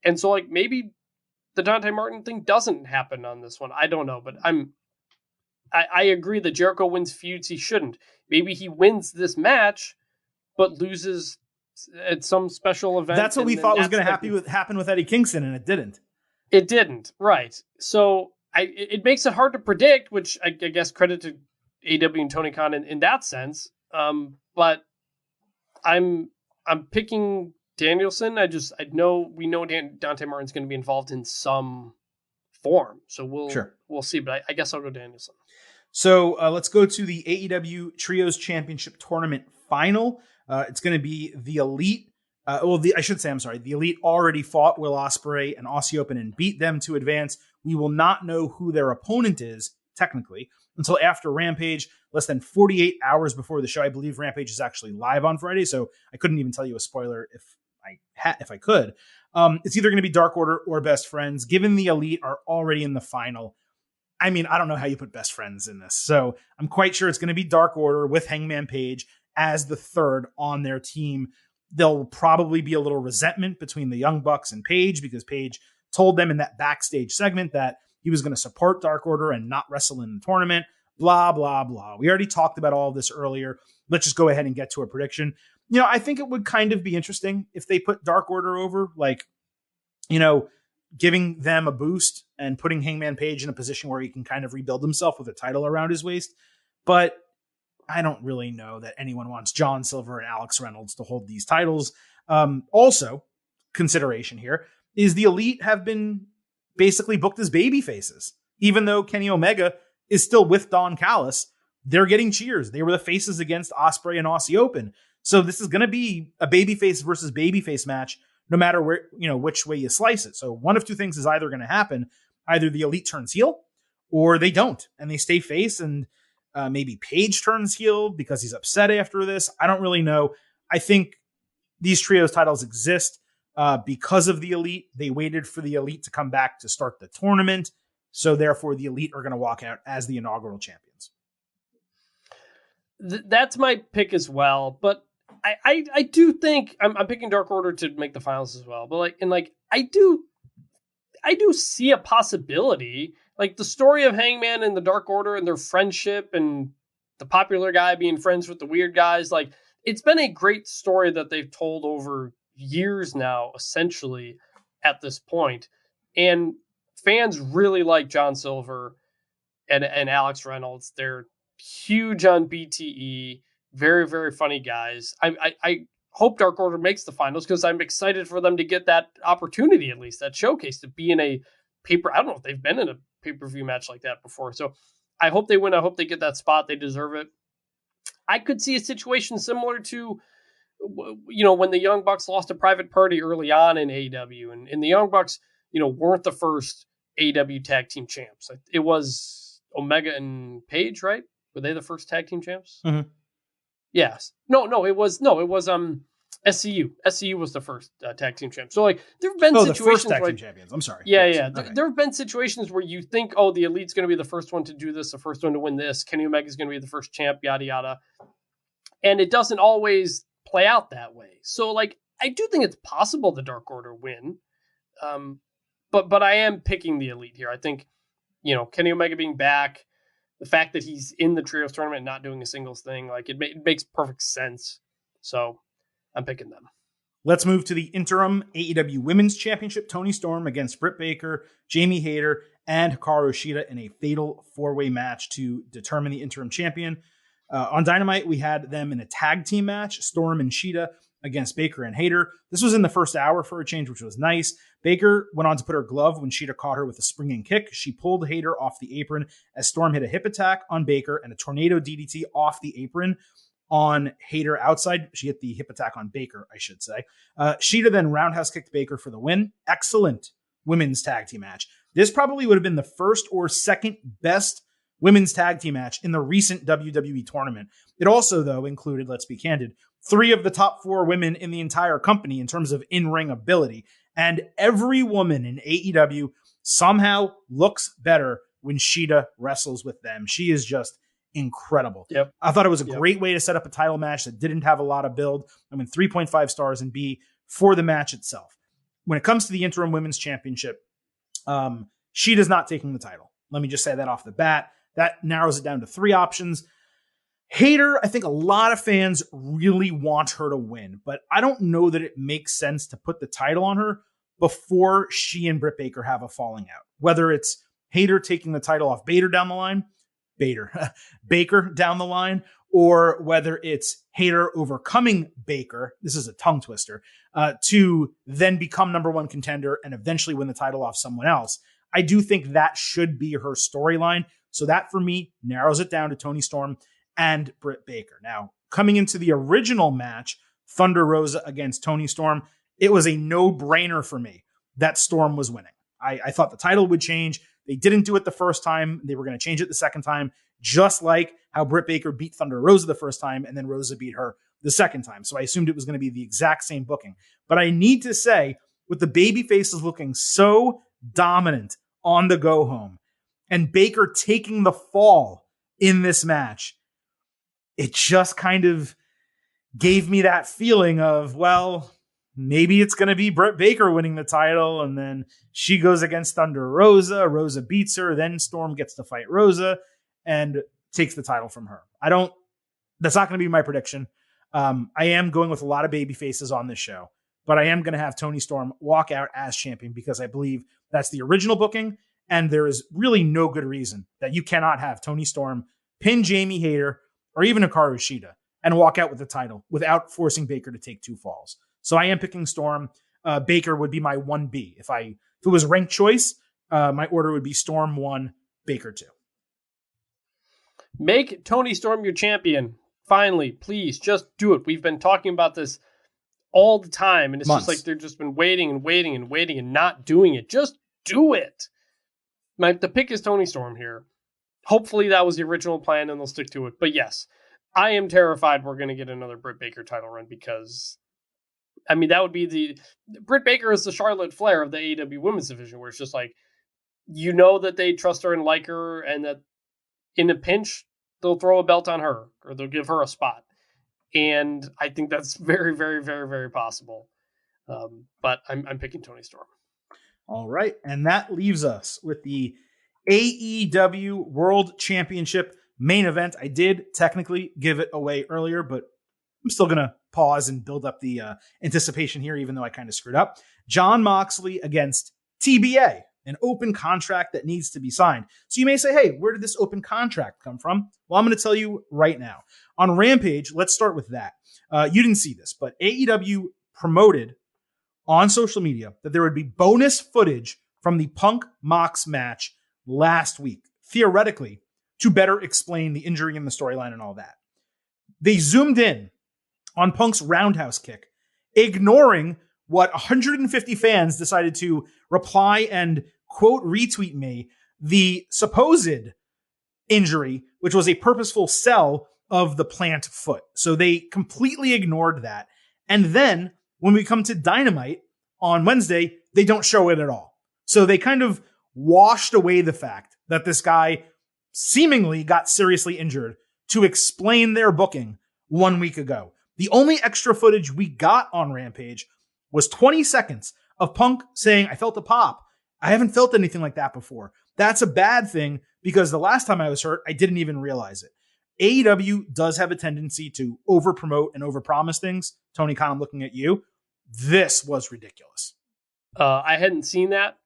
And so, like, maybe the Dante Martin thing doesn't happen on this one. I don't know, but I agree that Jericho wins feuds he shouldn't. Maybe he wins this match, but loses at some special event. That's what we thought was going to happen with Eddie Kingston, and it didn't. It didn't, right? So it makes it hard to predict, which I guess credit to AEW and Tony Khan in that sense. But I'm picking Danielson. We know Dante Martin's going to be involved in some form, so we'll see. But I guess I'll go Danielson. So let's go to the AEW Trios Championship Tournament final. It's going to be the Elite. The Elite already fought Will Ospreay and Aussie Open and beat them to advance. We will not know who their opponent is, technically, until after Rampage, less than 48 hours before the show. I believe Rampage is actually live on Friday, so I couldn't even tell you a spoiler if I could. It's either going to be Dark Order or Best Friends. Given the Elite are already in the final, I mean, I don't know how you put Best Friends in this. So I'm quite sure it's going to be Dark Order with Hangman Page as the third on their team. There'll probably be a little resentment between the Young Bucks and Page because Page told them in that backstage segment that he was going to support Dark Order and not wrestle in the tournament. Blah, blah, blah. We already talked about all of this earlier. Let's just go ahead and get to a prediction. I think it would kind of be interesting if they put Dark Order over, like, giving them a boost and putting Hangman Page in a position where he can kind of rebuild himself with a title around his waist. But I don't really know that anyone wants John Silver and Alex Reynolds to hold these titles. Also, consideration here is the Elite have been basically booked as baby faces. Even though Kenny Omega is still with Don Callis, they're getting cheers. They were the faces against Ospreay and Aussie Open. So this is going to be a babyface versus babyface match, no matter where, which way you slice it. So one of two things is either going to happen. Either the Elite turns heel or they don't and they stay face, and maybe Page turns heel because he's upset after this. I don't really know. I think these trios titles exist because of the Elite. They waited for the Elite to come back to start the tournament. So therefore the Elite are going to walk out as the inaugural champions. That's my pick as well. But I do think I'm picking Dark Order to make the finals as well. But I do see a possibility, like the story of Hangman and the Dark Order and their friendship and the popular guy being friends with the weird guys. Like, it's been a great story that they've told over years now, essentially at this point. And fans really like John Silver and Alex Reynolds. They're huge on BTE. Very, very funny guys. I hope Dark Order makes the finals because I'm excited for them to get that opportunity, at least that showcase, to be in a paper. I don't know if they've been in a pay-per-view match like that before. So I hope they win. I hope they get that spot. They deserve it. I could see a situation similar to, when the Young Bucks lost a Private Party early on in AEW, and the Young Bucks, weren't the first AEW tag team champs. It was Omega and Page, right? Were they the first tag team champs? Mm-hmm. Yes. No, it was SCU. SCU was the first tag team champ. So there have been situations the first tag team champions. I'm sorry. Yeah. Yes. Okay. There have been situations where you think, oh, the Elite's going to be the first one to do this, the first one to win this. Kenny Omega's going to be the first champ, yada yada. And it doesn't always play out that way. So I do think it's possible the Dark Order win. But I am picking the Elite here. I think, Kenny Omega being back, the fact that he's in the trios tournament, not doing a singles thing, it makes perfect sense. So I'm picking them. Let's move to the interim AEW Women's Championship. Toni Storm against Britt Baker, Jamie Hayter, and Hikaru Shida in a fatal four-way match to determine the interim champion. On Dynamite, we had them in a tag team match, Storm and Shida against Baker and Hayter. This was in the first hour for a change, which was nice. Baker went on to put her glove when Shida caught her with a springing kick. She pulled Hayter off the apron as Storm hit a hip attack on Baker and a tornado DDT off the apron on Hayter outside. She hit the hip attack on Baker, I should say. Shida then roundhouse kicked Baker for the win. Excellent women's tag team match. This probably would have been the first or second best women's tag team match in the recent WWE tournament. It also, though, included, let's be candid, 3 of the top 4 women in the entire company in terms of in-ring ability. And every woman in AEW somehow looks better when Shida wrestles with them. She is just incredible. Yep. I thought it was a great way to set up a title match that didn't have a lot of build. 3.5 stars, and B, for the match itself. When it comes to the interim women's championship, Shida's not taking the title. Let me just say that off the bat. That narrows it down to 3 options. Hayter, I think a lot of fans really want her to win, but I don't know that it makes sense to put the title on her before she and Britt Baker have a falling out. Whether it's Hayter taking the title off Baker down the line, or whether it's Hayter overcoming Baker, this is a tongue twister, to then become number 1 contender and eventually win the title off someone else. I do think that should be her storyline. So that, for me, narrows it down to Toni Storm and Britt Baker. Now, coming into the original match, Thunder Rosa against Toni Storm, it was a no-brainer for me that Storm was winning. I thought the title would change. They didn't do it the first time. They were going to change it the second time, just like how Britt Baker beat Thunder Rosa the first time, and then Rosa beat her the second time. So I assumed it was going to be the exact same booking. But I need to say, with the baby faces looking so dominant on the go-home, and Baker taking the fall in this match, it just kind of gave me that feeling of, well, maybe it's going to be Britt Baker winning the title, and then she goes against Thunder Rosa. Rosa beats her. Then Storm gets to fight Rosa and takes the title from her. That's not going to be my prediction. I am going with a lot of baby faces on this show, but I am going to have Toni Storm walk out as champion because I believe that's the original booking, and there is really no good reason that you cannot have Toni Storm pin Jamie Hayter or even Hikaru Shida and walk out with the title without forcing Baker to take 2 falls. So I am picking Storm. Baker would be my 1B. If it was ranked choice, my order would be Storm 1, Baker 2. Make Toni Storm your champion. Finally, please, just do it. We've been talking about this all the time, and it's Months. just like they've just been waiting and not doing it. Just do it. The pick is Toni Storm here. Hopefully that was the original plan and they'll stick to it. But yes, I am terrified we're going to get another Britt Baker title run because, that would be Britt Baker is the Charlotte Flair of the AEW women's division, where it's just like, that they trust her and like her, and that in a pinch, they'll throw a belt on her or they'll give her a spot. And I think that's very, very, very, very possible. But I'm picking Toni Storm. All right. And that leaves us with the AEW World Championship main event. I did technically give it away earlier, but I'm still going to pause and build up the anticipation here, even though I kind of screwed up. Jon Moxley against TBA, an open contract that needs to be signed. So you may say, hey, where did this open contract come from? Well, I'm going to tell you right now. On Rampage, let's start with that. You didn't see this, but AEW promoted on social media that there would be bonus footage from the Punk Mox match last week, theoretically, to better explain the injury and the storyline and all that. They zoomed in on Punk's roundhouse kick, ignoring what 150 fans decided to reply and quote retweet me, the supposed injury, which was a purposeful sell of the plant foot. So they completely ignored that. And then when we come to Dynamite on Wednesday, they don't show it at all. So they kind of washed away the fact that this guy seemingly got seriously injured to explain their booking 1 week ago. The only extra footage we got on Rampage was 20 seconds of Punk saying, I felt a pop. I haven't felt anything like that before. That's a bad thing because the last time I was hurt, I didn't even realize it. AEW does have a tendency to over-promote and over-promise things. Tony Khan, I'm looking at you. This was ridiculous. I hadn't seen that,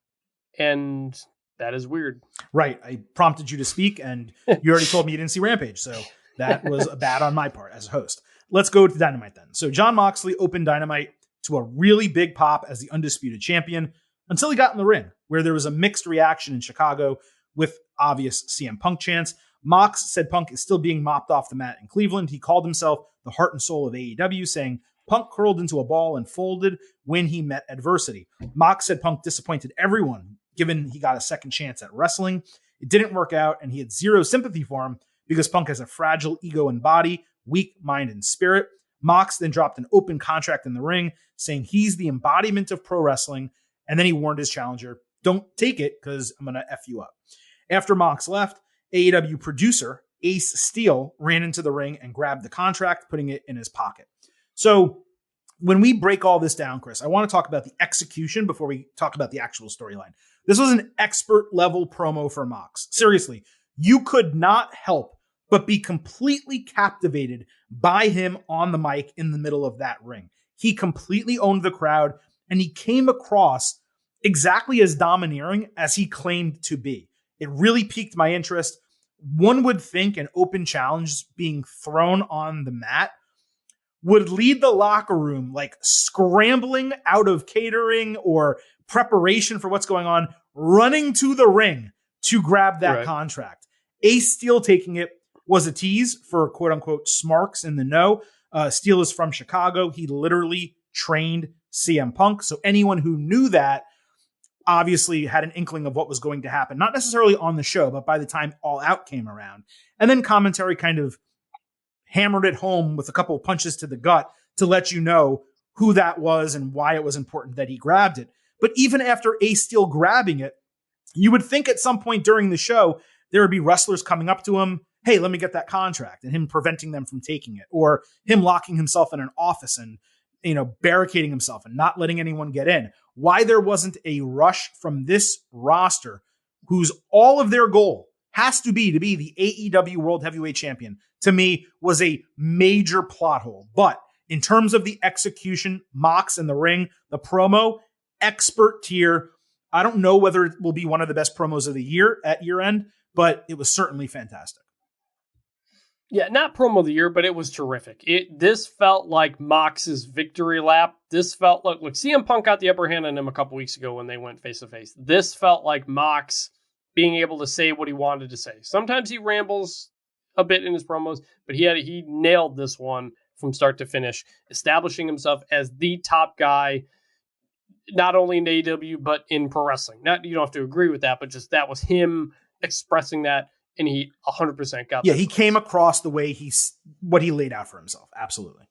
and that is weird. Right. I prompted you to speak, and you already told me you didn't see Rampage, so that was bad on my part as a host. Let's go to Dynamite then. So Jon Moxley opened Dynamite to a really big pop as the undisputed champion until he got in the ring, where there was a mixed reaction in Chicago with obvious CM Punk chants. Mox said Punk is still being mopped off the mat in Cleveland. He called himself the heart and soul of AEW, saying Punk curled into a ball and folded when he met adversity. Mox said Punk disappointed everyone, given he got a second chance at wrestling. It didn't work out, and he had zero sympathy for him because Punk has a fragile ego and body, weak mind and spirit. Mox then dropped an open contract in the ring, saying he's the embodiment of pro wrestling, and then he warned his challenger, don't take it because I'm going to F you up. After Mox left, AEW producer Ace Steel ran into the ring and grabbed the contract, putting it in his pocket. So when we break all this down, Chris, I want to talk about the execution before we talk about the actual storyline. This was an expert level promo for Mox. Seriously, you could not help but be completely captivated by him on the mic in the middle of that ring. He completely owned the crowd, and he came across exactly as domineering as he claimed to be. It really piqued my interest. One would think an open challenge being thrown on the mat would lead the locker room like scrambling out of catering or preparation for what's going on, running to the ring to grab that contract. Ace Steel taking it was a tease for quote unquote smarks in the know. Steel is from Chicago. He literally trained CM Punk. So anyone who knew that obviously had an inkling of what was going to happen, not necessarily on the show, but by the time All Out came around. And then commentary kind of hammered it home with a couple of punches to the gut to let you know who that was and why it was important that he grabbed it. But even after Ace Steel grabbing it, you would think at some point during the show, there would be wrestlers coming up to him, hey, let me get that contract, and him preventing them from taking it, or him locking himself in an office and, barricading himself and not letting anyone get in. Why there wasn't a rush from this roster, whose all of their goal has to be the AEW World Heavyweight Champion, to me was a major plot hole. But in terms of the execution, Mox in the ring, the promo, expert tier. I don't know whether it will be one of the best promos of the year at year end, but it was certainly fantastic. Yeah, not promo of the year, but it was terrific. This felt like Mox's victory lap. This felt like, look, CM Punk got the upper hand on him a couple weeks ago when they went face to face. This felt like Mox being able to say what he wanted to say. Sometimes he rambles a bit in his promos, but he nailed this one from start to finish, establishing himself as the top guy, not only in AEW, but in pro wrestling. You don't have to agree with that, but just that was him expressing that, and he 100% got that. Yeah, he came across the way what he laid out for himself. Absolutely.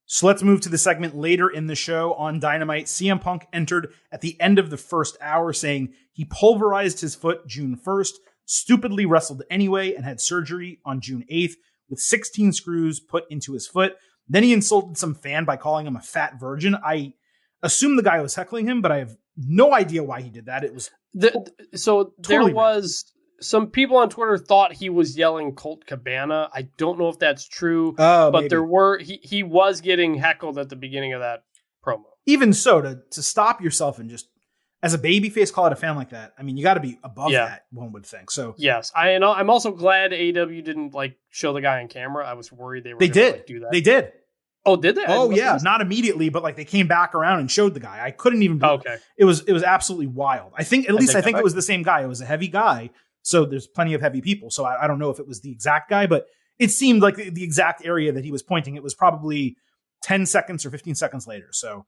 So let's move to the segment later in the show on Dynamite. CM Punk entered at the end of the first hour saying he pulverized his foot June 1st, stupidly wrestled anyway, and had surgery on June 8th with 16 screws put into his foot. Then he insulted some fan by calling him a fat virgin. I assume the guy was heckling him, but I have no idea why he did that. It was there was some people on Twitter thought he was yelling Colt Cabana. I don't know if that's true, but maybe. He was getting heckled at the beginning of that promo. Even so, to stop yourself and just as a babyface call out a fan like that, I mean, you got to be above that, one would think. So yes, I'm also glad AEW didn't show the guy on camera. I was worried they were. They did do that. They did. Oh, did they? Oh yeah, not immediately, but they came back around and showed the guy. I couldn't even. Okay. It was absolutely wild. I think it was the same guy. It was a heavy guy. So there's plenty of heavy people. So I don't know if it was the exact guy, but it seemed like the exact area that he was pointing. It was probably 10 seconds or 15 seconds later. So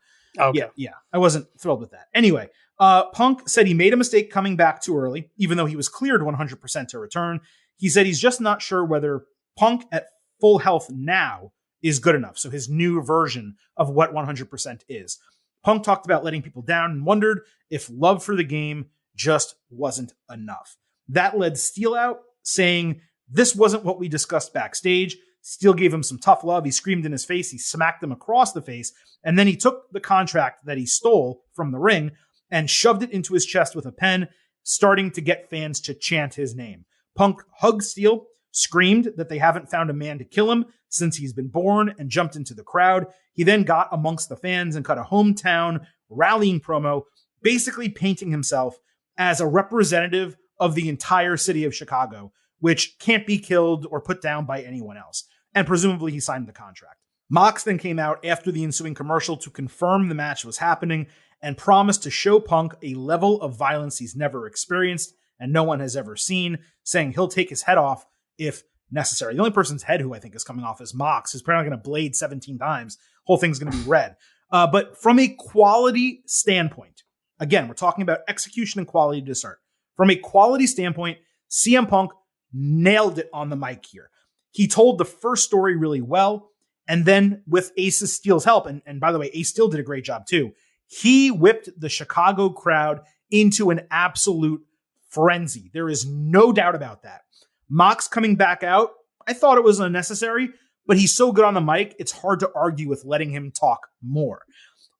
yeah, I wasn't thrilled with that. Anyway, Punk said he made a mistake coming back too early, even though he was cleared 100% to return. He said he's just not sure whether Punk at full health now is good enough. So his new version of what 100% is. Punk talked about letting people down and wondered if love for the game just wasn't enough. That led Steel out, saying this wasn't what we discussed backstage. Steel gave him some tough love. He screamed in his face. He smacked him across the face. And then he took the contract that he stole from the ring and shoved it into his chest with a pen, starting to get fans to chant his name. Punk hugged Steel, screamed that they haven't found a man to kill him since he's been born, and jumped into the crowd. He then got amongst the fans and cut a hometown rallying promo, basically painting himself as a representative of the entire city of Chicago, which can't be killed or put down by anyone else. And presumably he signed the contract. Mox then came out after the ensuing commercial to confirm the match was happening and promised to show Punk a level of violence he's never experienced and no one has ever seen, saying he'll take his head off if necessary. The only person's head who I think is coming off is Mox, who's probably going to blade 17 times. Whole thing's going to be red. But from a quality standpoint, again, we're talking about execution and quality to start. From a quality standpoint, CM Punk nailed it on the mic here. He told the first story really well. And then with Ace of Steel's help, and by the way, Ace Steel did a great job too. He whipped the Chicago crowd into an absolute frenzy. There is no doubt about that. Mox coming back out, I thought it was unnecessary, but he's so good on the mic, it's hard to argue with letting him talk more.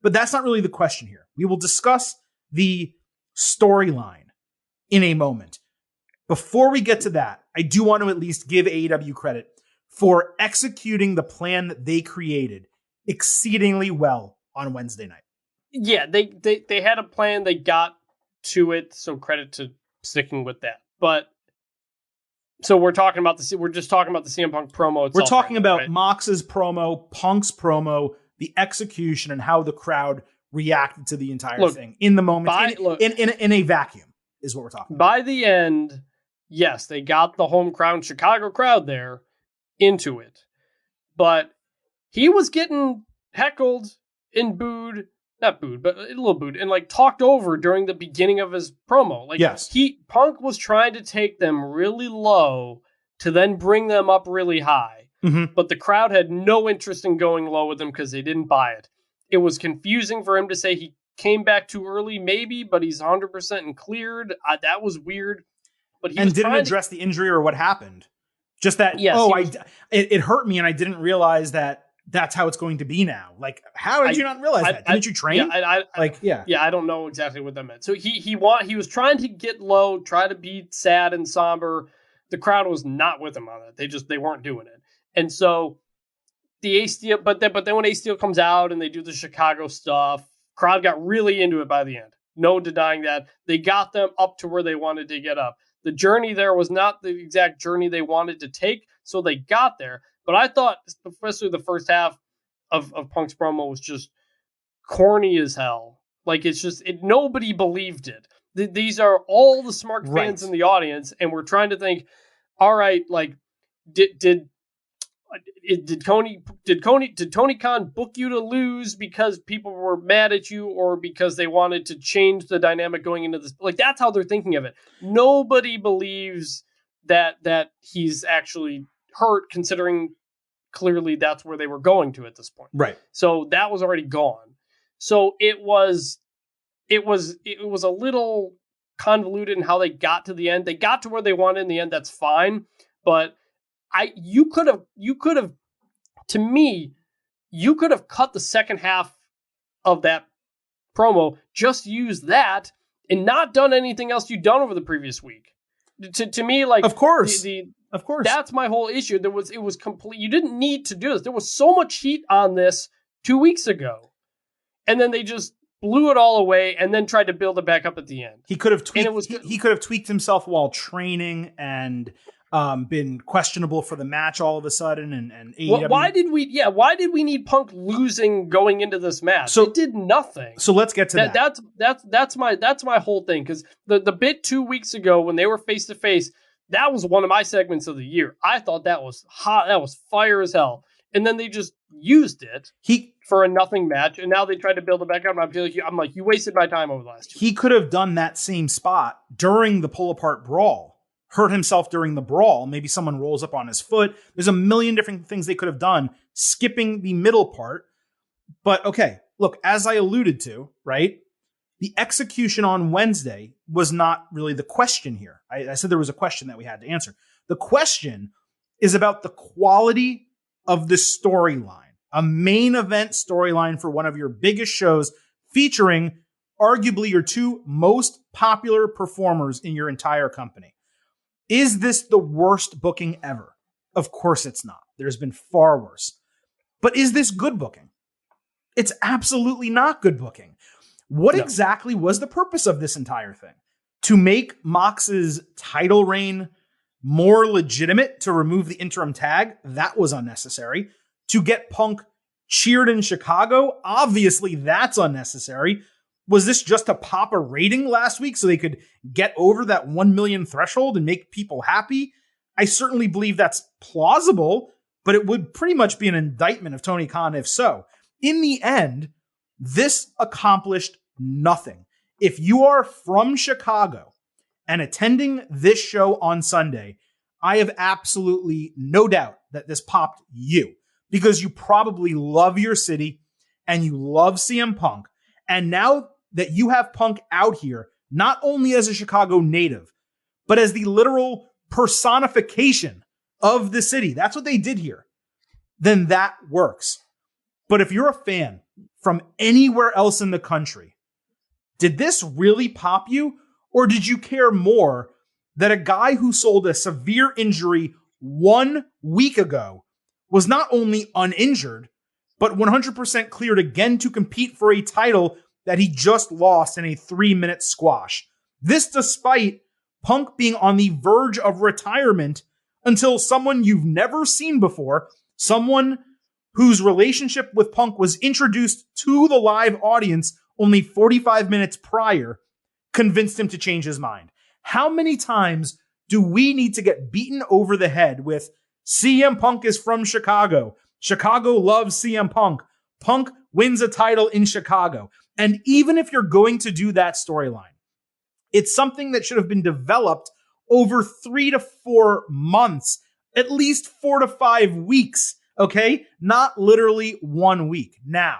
But that's not really the question here. We will discuss the storyline in a moment. Before we get to that, I do want to at least give AEW credit for executing the plan that they created exceedingly well on Wednesday night. Yeah, they had a plan, they got to it, so credit to sticking with that. But so we're just talking about the CM Punk promo itself. We're talking about right? Mox's promo, Punk's promo, the execution, and how the crowd reacted to the entire thing in the moment, in a vacuum, is what we're talking about. By the end, yes, they got the home crowd, Chicago crowd there into it. But he was getting heckled and booed. Not booed, but a little booed, and like talked over during the beginning of his promo. Like, yes. Punk was trying to take them really low to then bring them up really high. Mm-hmm. But the crowd had no interest in going low with him because they didn't buy it. It was confusing for him to say he came back too early, maybe, but he's 100% and cleared. That was weird. But he didn't address the injury or what happened. Just that, yes, it hurt me and I didn't realize that that's how it's going to be now. Like, how did you not realize that? Didn't you train? Yeah, I don't know exactly what that meant. So he was trying to get low, try to be sad and somber. The crowd was not with him on it. They weren't doing it. And so the Ace Steel, but then when Ace Steel comes out and they do the Chicago stuff, crowd got really into it by the end. No denying that. They got them up to where they wanted to get up. The journey there was not the exact journey they wanted to take, so they got there. But I thought, especially the first half of Punk's promo was just corny as hell. Like, nobody believed it. These are all the smart fans in the audience, and we're trying to think, all right, like, did Tony Khan book you to lose because people were mad at you or because they wanted to change the dynamic going into this? Like, that's how they're thinking of it. Nobody believes that he's actually hurt, considering clearly that's where they were going to at this point. Right. So that was already gone. So it was a little convoluted in how they got to the end. They got to where they wanted in the end. That's fine. But you could have cut the second half of that promo, just use that and not done anything else you've done over the previous week. To me, like, of course, of course, that's my whole issue. It was complete. You didn't need to do this. There was so much heat on this 2 weeks ago, and then they just blew it all away and then tried to build it back up at the end. He could have tweaked. He could have tweaked himself while training and been questionable for the match all of a sudden. And AEW. Why did we need Punk losing going into this match? So it did nothing. So let's get to that. That's my whole thing, because the bit 2 weeks ago when they were face to face, that was one of my segments of the year. I thought that was hot. That was fire as hell. And then they just used it for a nothing match, and now they tried to build it back up. And I'm like, you wasted my time over the last 2 weeks. He could have done that same spot during the pull apart brawl, hurt himself during the brawl. Maybe someone rolls up on his foot. There's a million different things they could have done, skipping the middle part. But okay, look, as I alluded to, right? The execution on Wednesday was not really the question here. I said there was a question that we had to answer. The question is about the quality of the storyline, a main event storyline for one of your biggest shows, featuring arguably your two most popular performers in your entire company. Is this the worst booking ever? Of course it's not. There's been far worse. But is this good booking? It's absolutely not good booking. What exactly was the purpose of this entire thing? To make Mox's title reign more legitimate, to remove the interim tag? That was unnecessary. To get Punk cheered in Chicago? Obviously that's unnecessary. Was this just to pop a rating last week so they could get over that 1 million threshold and make people happy? I certainly believe that's plausible, but it would pretty much be an indictment of Tony Khan if so. In the end, this accomplished nothing. If you are from Chicago and attending this show on Sunday, I have absolutely no doubt that this popped you. because you probably love your city and you love CM Punk. And now that you have Punk out here, not only as a Chicago native, but as the literal personification of the city, that's what they did here, then that works. But if you're a fan from anywhere else in the country, did this really pop you? Or did you care more that a guy who sold a severe injury 1 week ago was not only uninjured, but 100% cleared again to compete for a title that he just lost in a 3-minute squash? This despite Punk being on the verge of retirement until someone you've never seen before, someone whose relationship with Punk was introduced to the live audience only 45 minutes prior, convinced him to change his mind. How many times do we need to get beaten over the head with CM Punk is from Chicago, Chicago loves CM Punk, Punk wins a title in Chicago? And even if you're going to do that storyline, it's something that should have been developed over 3 to 4 months, at least 4 to 5 weeks, okay? Not literally 1 week. Now,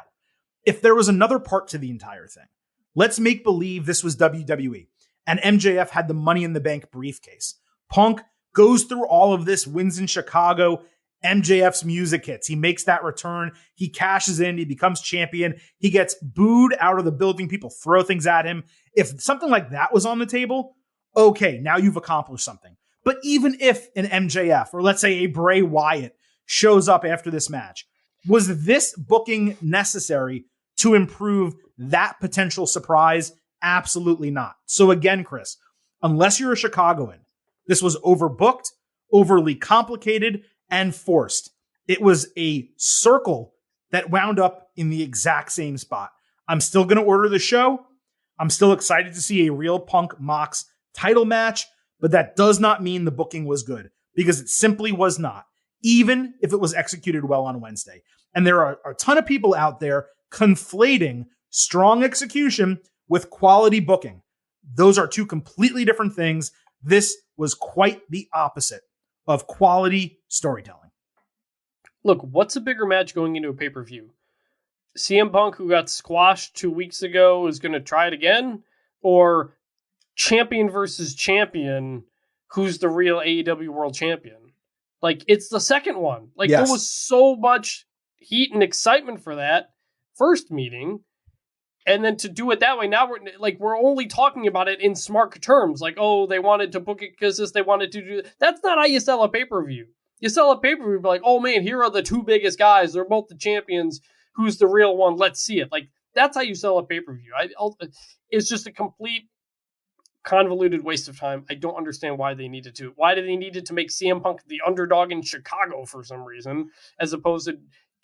if there was another part to the entire thing, let's make believe this was WWE and MJF had the Money in the Bank briefcase. Punk goes through all of this, wins in Chicago, MJF's music hits. He makes that return. He cashes in. He becomes champion. He gets booed out of the building. People throw things at him. If something like that was on the table, okay, now you've accomplished something. But even if an MJF or let's say a Bray Wyatt shows up after this match, was this booking necessary to improve that potential surprise? Absolutely not. So again, Chris, unless you're a Chicagoan, this was overbooked, overly complicated, and forced. It was a circle that wound up in the exact same spot. I'm still going to order the show. I'm still excited to see a real Punk Mox title match, but that does not mean the booking was good, because it simply was not, even if it was executed well on Wednesday. And there are a ton of people out there conflating strong execution with quality booking. Those are two completely different things. This was quite the opposite of quality storytelling. Look, what's a bigger match going into a pay-per-view? CM Punk, who got squashed 2 weeks ago, is going to try it again? Or champion versus champion, who's the real AEW World Champion? Like, it's the second one. Like, Yes. There was so much heat and excitement for that first meeting. And then to do it that way, now we're only talking about it in smart terms. Like, oh, they wanted to book it because they wanted to do. That's not how you sell a pay-per-view. You sell a pay-per-view, like, oh man, here are the two biggest guys. They're both the champions. Who's the real one? Let's see it. Like, that's how you sell a pay-per-view. It's just a complete convoluted waste of time. I don't understand why they needed to. Why did they needed to make CM Punk the underdog in Chicago for some reason, as opposed to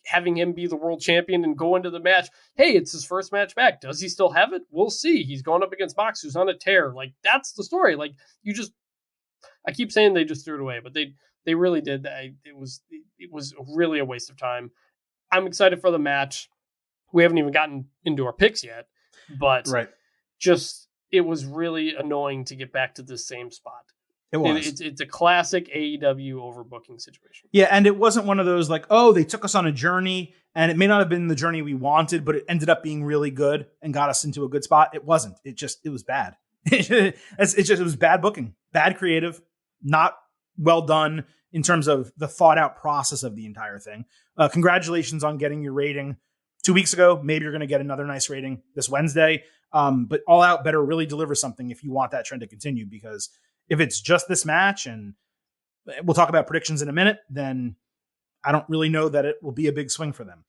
having him be the world champion and go into the match? Hey, it's his first match back. Does he still have it? We'll see. He's going up against Mox, who's on a tear. Like, that's the story. Like, I keep saying they just threw it away, but they really did. It was really a waste of time. I'm excited for the match. We haven't even gotten into our picks yet, but Right. It was really annoying to get back to the same spot. It was. It's a classic AEW overbooking situation. Yeah, and it wasn't one of those like, oh, they took us on a journey, and it may not have been the journey we wanted, but it ended up being really good and got us into a good spot. It wasn't. It was bad. It was bad booking, bad creative, not well done in terms of the thought out process of the entire thing. Congratulations on getting your rating 2 weeks ago. Maybe you're going to get another nice rating this Wednesday. But All Out better really deliver something if you want that trend to continue, because if it's just this match, and we'll talk about predictions in a minute, then I don't really know that it will be a big swing for them.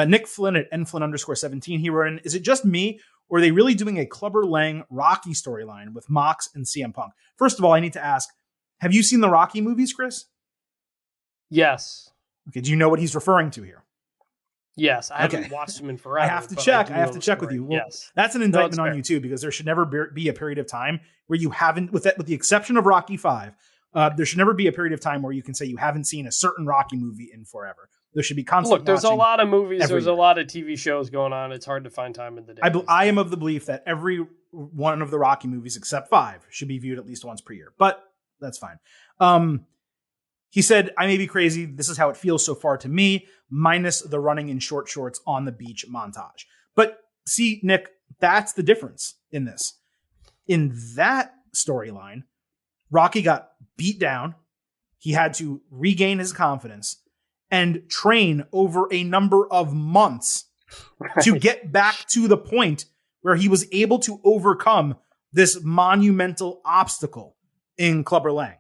Nick Flynn at nflynn_17, he wrote in, is it just me, or are they really doing a Clubber Lang Rocky storyline with Mox and CM Punk? First of all, I need to ask, have you seen the Rocky movies, Chris? Yes. Okay, do you know what he's referring to here? Yes, I haven't watched them in forever. I have to check. I have to check with you. Well, yes. That's an indictment on you too, because there should never be a period of time where you haven't, with the exception of Rocky V, there should never be a period of time where you can say you haven't seen a certain Rocky movie in forever. There should be constant. Look, there's a lot of movies. There's year. a lot of TV shows going on. It's hard to find time in the day. I am of the belief that every one of the Rocky movies except 5 should be viewed at least once per year, but that's fine. He said, I may be crazy. This is how it feels so far to me, minus the running in short shorts on the beach montage. But see, Nick, that's the difference in this. In that storyline, Rocky got beat down. He had to regain his confidence and train over a number of months to get back to the point where he was able to overcome this monumental obstacle in Clubber Lang.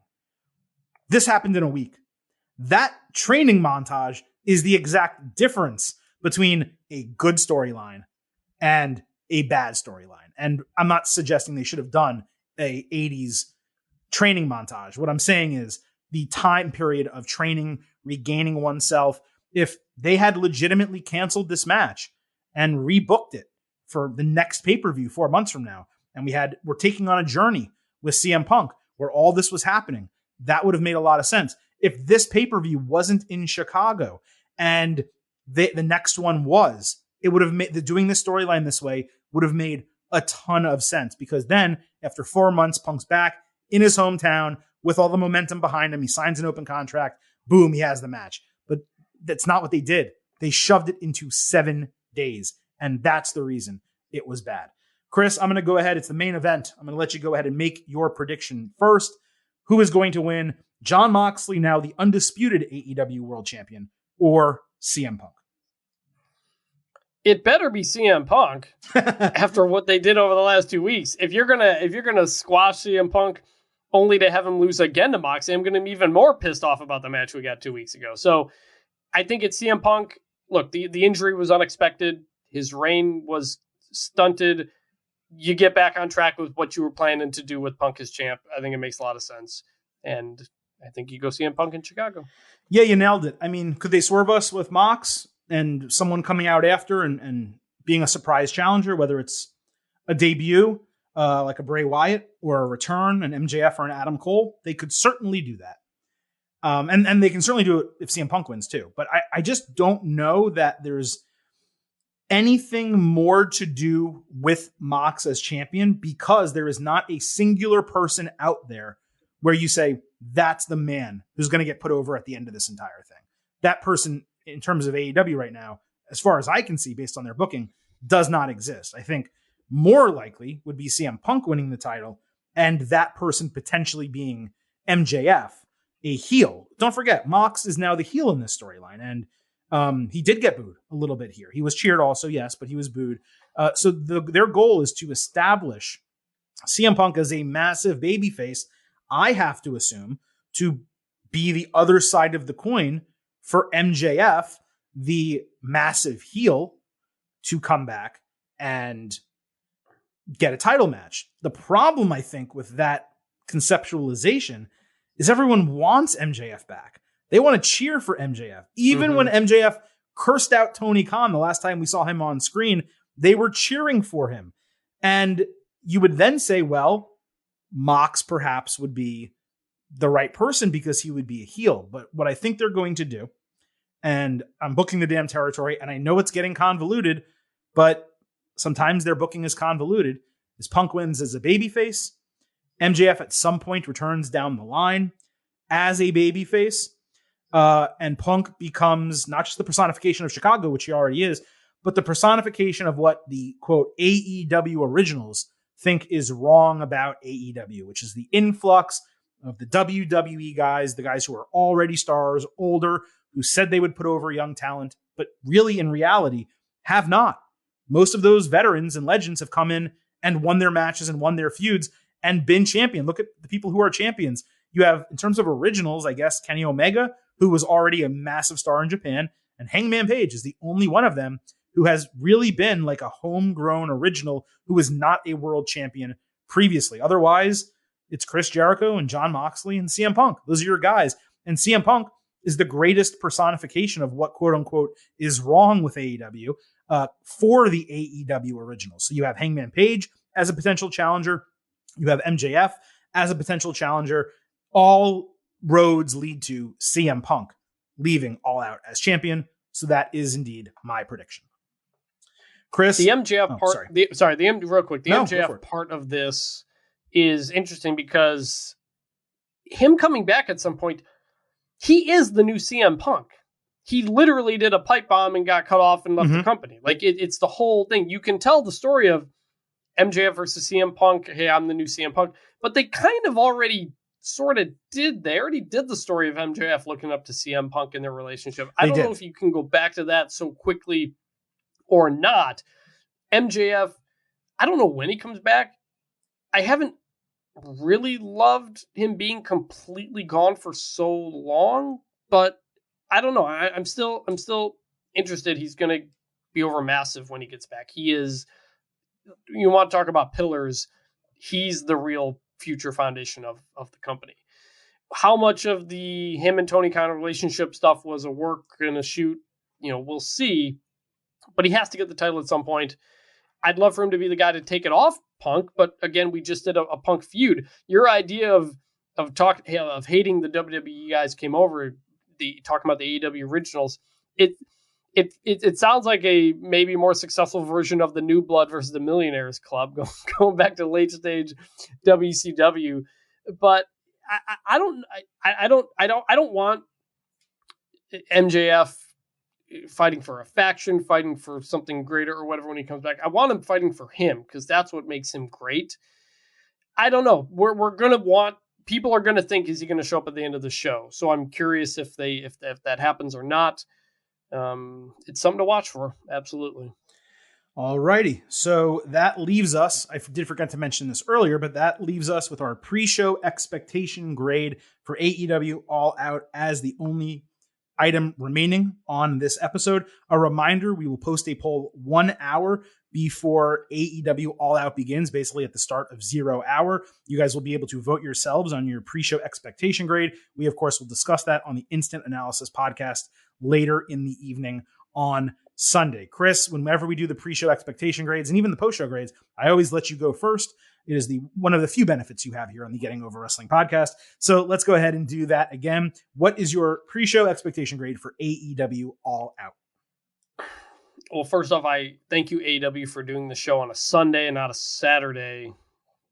This happened in a week. That training montage is the exact difference between a good storyline and a bad storyline. And I'm not suggesting they should have done a 80s training montage. What I'm saying is the time period of training, regaining oneself. If they had legitimately canceled this match and rebooked it for the next pay-per-view 4 months from now, and we're taking on a journey with CM Punk where all this was happening, that would have made a lot of sense. If this pay-per-view wasn't in Chicago and the next one was, it would have made doing this storyline this way would have made a ton of sense, because then after 4 months, Punk's back in his hometown with all the momentum behind him. He signs an open contract. Boom, he has the match. But that's not what they did. They shoved it into 7 days. And that's the reason it was bad. Chris, I'm going to go ahead. It's the main event. I'm going to let you go ahead and make your prediction first. Who is going to win? Jon Moxley, now the undisputed AEW World Champion, or CM Punk? It better be CM Punk after what they did over the last 2 weeks. If you're gonna squash CM Punk only to have him lose again to Moxley, I'm gonna be even more pissed off about the match we got 2 weeks ago. So I think it's CM Punk. Look, the injury was unexpected. His reign was stunted. You get back on track with what you were planning to do with Punk as champ. I think it makes a lot of sense. And I think you go CM Punk in Chicago. Yeah, you nailed it. I mean, could they swerve us with Mox and someone coming out after and being a surprise challenger, whether it's a debut like a Bray Wyatt or a return, an MJF or an Adam Cole? They could certainly do that. And they can certainly do it if CM Punk wins too. But I just don't know that there's anything more to do with Mox as champion, because there is not a singular person out there where you say, that's the man who's going to get put over at the end of this entire thing. That person, in terms of AEW right now, as far as I can see, based on their booking, does not exist. I think more likely would be CM Punk winning the title and that person potentially being MJF, a heel. Don't forget, Mox is now the heel in this storyline, and he did get booed a little bit here. He was cheered also, yes, but he was booed. So their goal is to establish CM Punk as a massive babyface. I have to assume to be the other side of the coin for MJF, the massive heel, to come back and get a title match. The problem, I think, with that conceptualization is everyone wants MJF back. They want to cheer for MJF. Even when MJF cursed out Tony Khan the last time we saw him on screen, they were cheering for him. And you would then say, well, Mox perhaps would be the right person because he would be a heel. But what I think they're going to do, and I'm booking the damn territory, and I know it's getting convoluted, but sometimes their booking is convoluted, is Punk wins as a babyface. MJF at some point returns down the line as a babyface. And Punk becomes not just the personification of Chicago, which he already is, but the personification of what the, quote, AEW originals think is wrong about AEW, which is the influx of the WWE guys, the guys who are already stars, older, who said they would put over young talent, but really in reality have not. Most of those veterans and legends have come in and won their matches and won their feuds and been champion. Look at the people who are champions. You have, in terms of originals, I guess, Kenny Omega, who was already a massive star in Japan, and Hangman Page is the only one of them who has really been like a homegrown original who was not a world champion previously. Otherwise, it's Chris Jericho and Jon Moxley and CM Punk. Those are your guys. And CM Punk is the greatest personification of what, quote unquote, is wrong with AEW for the AEW originals. So you have Hangman Page as a potential challenger. You have MJF as a potential challenger. All roads lead to CM Punk leaving All Out as champion. So that is indeed my prediction. Chris, the MJF part. Real quick. The MJF part of this is interesting because him coming back at some point, he is the new CM Punk. He literally did a pipe bomb and got cut off and left the company. Like it's the whole thing. You can tell the story of MJF versus CM Punk. Hey, I'm the new CM Punk. But they kind of already sort of did. They already did the story of MJF looking up to CM Punk in their relationship. I don't know if you can go back to that so quickly or not. MJF, I don't know when he comes back. I haven't really loved him being completely gone for so long, but I don't know. I'm still interested. He's going to be over massive when he gets back. He is, you want to talk about pillars. He's the real future foundation of the company. How much of the him and Tony Khan relationship stuff was a work and a shoot, we'll see, but he has to get the title at some point. I'd love for him to be the guy to take it off Punk, but again, we just did a Punk feud. Your idea of hating the WWE guys came over, talking about the AEW originals. It sounds like a maybe more successful version of the New Blood versus the Millionaires Club, going back to late stage WCW. But I don't want MJF fighting for a faction, fighting for something greater or whatever when he comes back. I want him fighting for him because that's what makes him great. I don't know. People are going to think, is he going to show up at the end of the show? So I'm curious if that happens or not. It's something to watch for. Absolutely. All righty. So that leaves us, I did forget to mention this earlier, but that leaves us with our pre-show expectation grade for AEW All Out as the only item remaining on this episode. A reminder, we will post a poll 1 hour before AEW All Out begins, basically at the start of 0 hour. You guys will be able to vote yourselves on your pre-show expectation grade. We, of course, will discuss that on the Instant Analysis podcast later in the evening on Sunday. Chris, whenever we do the pre-show expectation grades and even the post-show grades, I always let you go first. It is one of the few benefits you have here on the Getting Over Wrestling podcast. So let's go ahead and do that again. What is your pre-show expectation grade for AEW All Out? Well, first off, I thank you, AEW, for doing the show on a Sunday and not a Saturday.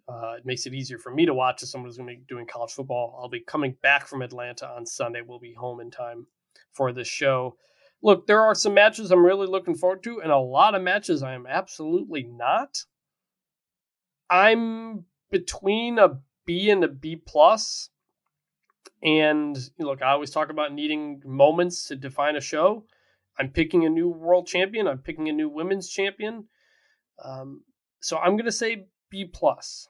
It makes it easier for me to watch as someone who's going to be doing college football. I'll be coming back from Atlanta on Sunday. We'll be home in time for this show. Look, there are some matches I'm really looking forward to, and a lot of matches I am absolutely not. I'm between a B and a B plus. And look, I always talk about needing moments to define a show. I'm picking a new world champion. I'm picking a new women's champion. So I'm going to say B plus.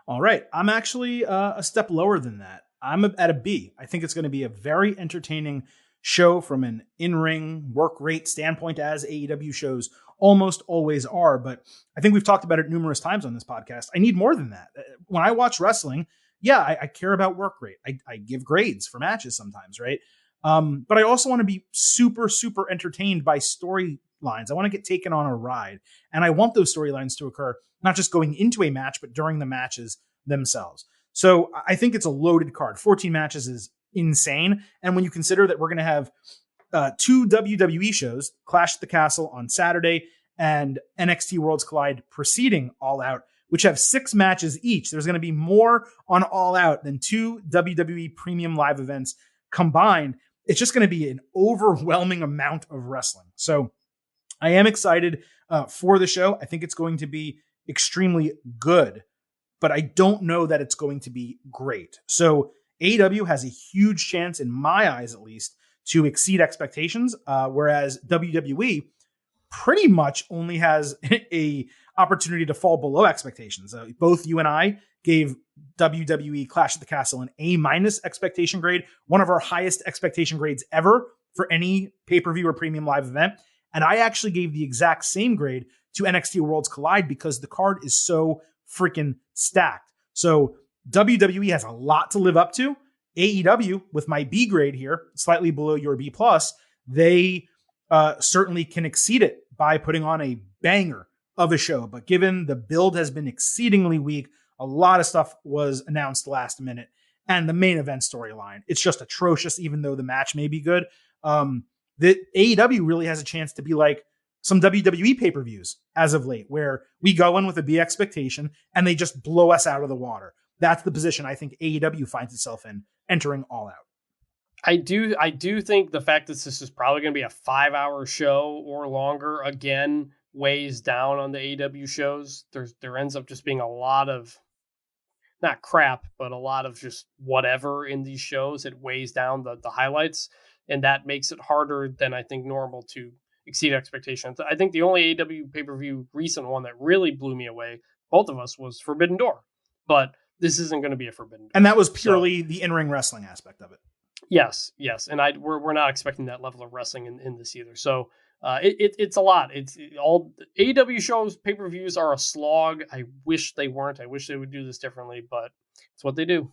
All right. I'm actually a step lower than that. I'm at a B. I think it's going to be a very entertaining show from an in-ring work rate standpoint, as AEW shows almost always are. But I think we've talked about it numerous times on this podcast. I need more than that. When I watch wrestling, I care about work rate. I give grades for matches sometimes, right? But I also want to be super, super entertained by storylines. I want to get taken on a ride. And I want those storylines to occur, not just going into a match, but during the matches themselves. So I think it's a loaded card. 14 matches is insane. And when you consider that we're going to have 2 WWE shows, Clash at the Castle on Saturday and NXT Worlds Collide preceding All Out, which have 6 matches each, there's going to be more on All Out than 2 WWE premium live events combined. It's just going to be an overwhelming amount of wrestling. So I am excited for the show. I think it's going to be extremely good, but I don't know that it's going to be great. So AEW has a huge chance, in my eyes at least, to exceed expectations, whereas WWE pretty much only has a opportunity to fall below expectations. Both you and I gave WWE Clash at the Castle an A- expectation grade, one of our highest expectation grades ever for any pay-per-view or premium live event. And I actually gave the exact same grade to NXT Worlds Collide because the card is so freaking stacked. So WWE has a lot to live up to. AEW, with my B grade here, slightly below your B plus, they certainly can exceed it by putting on a banger of a show. But given the build has been exceedingly weak, a lot of stuff was announced last minute, and the main event storyline, it's just atrocious, even though the match may be good. The AEW really has a chance to be like some WWE pay-per-views as of late, where we go in with a B expectation and they just blow us out of the water. That's the position I think AEW finds itself in entering All Out. I do think the fact that this is probably going to be a 5-hour show or longer again weighs down on the AEW shows. There ends up just being a lot of, not crap, but a lot of just whatever in these shows. It weighs down the highlights, and that makes it harder than I think normal to exceed expectations. I think the only AEW pay-per-view recent one that really blew me away, both of us, was Forbidden Door. But this isn't going to be a Forbidden Door. And that was purely the in-ring wrestling aspect of it. Yes. And we're not expecting that level of wrestling in this either. So it's a lot. It's all AEW shows, pay-per-views are a slog. I wish they weren't. I wish they would do this differently, but it's what they do.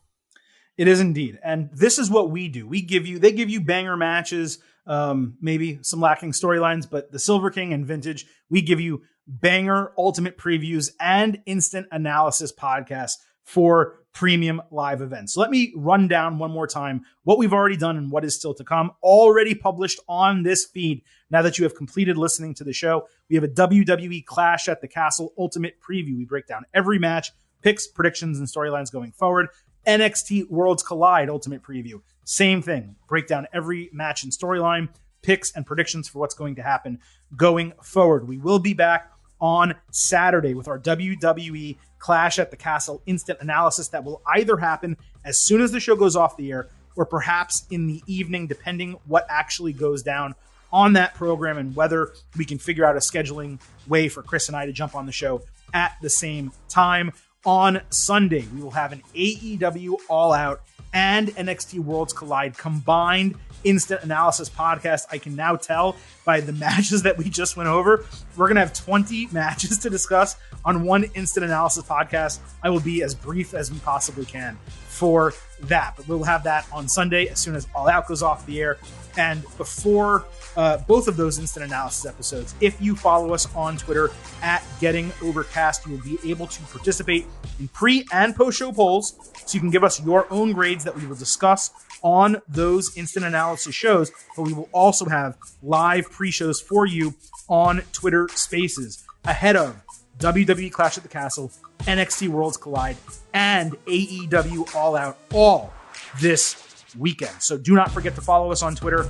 It is indeed. And this is what we do. They give you banger matches, maybe some lacking storylines, but the Silver King and Vintage, we give you banger ultimate previews and instant analysis podcasts for premium live events. So let me run down one more time what we've already done and what is still to come, already published on this feed. Now that you have completed listening to the show, we have a WWE Clash at the Castle Ultimate Preview. We break down every match, picks, predictions, and storylines going forward. NXT Worlds Collide Ultimate Preview. Same thing. Break down every match and storyline, picks, and predictions for what's going to happen going forward. We will be back on Saturday with our WWE Clash at the Castle instant analysis that will either happen as soon as the show goes off the air or perhaps in the evening, depending what actually goes down on that program and whether we can figure out a scheduling way for Chris and I to jump on the show at the same time. On Sunday, we will have an AEW All Out and NXT Worlds Collide combined instant analysis podcast. I can now tell by the matches that we just went over, we're going to have 20 matches to discuss on one instant analysis podcast. I will be as brief as we possibly can for that, but we'll have that on Sunday as soon as All Out goes off the air. And before both of those instant analysis episodes, if you follow us on Twitter at Getting Overcast, you will be able to participate in pre and post show polls, so you can give us your own grades that we will discuss on those instant analysis shows. But we will also have live pre-shows for you on Twitter Spaces ahead of WWE Clash at the Castle, NXT Worlds Collide, and AEW All Out all this weekend. So do not forget to follow us on Twitter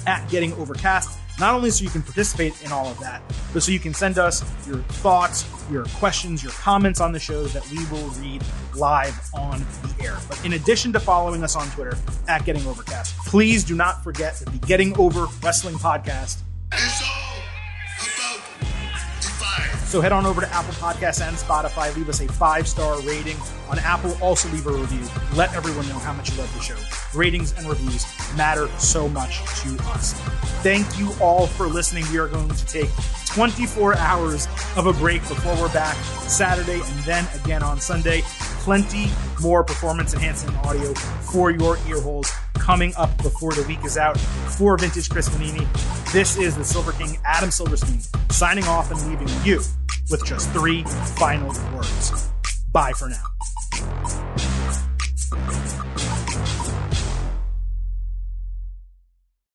at Getting Overcast, not only so you can participate in all of that, but so you can send us your thoughts, your questions, your comments on the shows that we will read live on the air. But in addition to following us on Twitter at Getting Overcast, please do not forget that the Getting Over Wrestling podcast It's all about the vibe. So head on over to Apple Podcasts and Spotify. Leave us a 5-star rating. On Apple, also leave a review. Let everyone know how much you love the show. Ratings and reviews matter so much to us. Thank you all for listening. We are going to take 24 hours of a break before we're back Saturday and then again on Sunday. Plenty more performance-enhancing audio for your ear holes coming up before the week is out. For Vintage Chris Vanini, this is the Silver King, Adam Silverstein, signing off and leaving you with just 3 final words. Bye for now.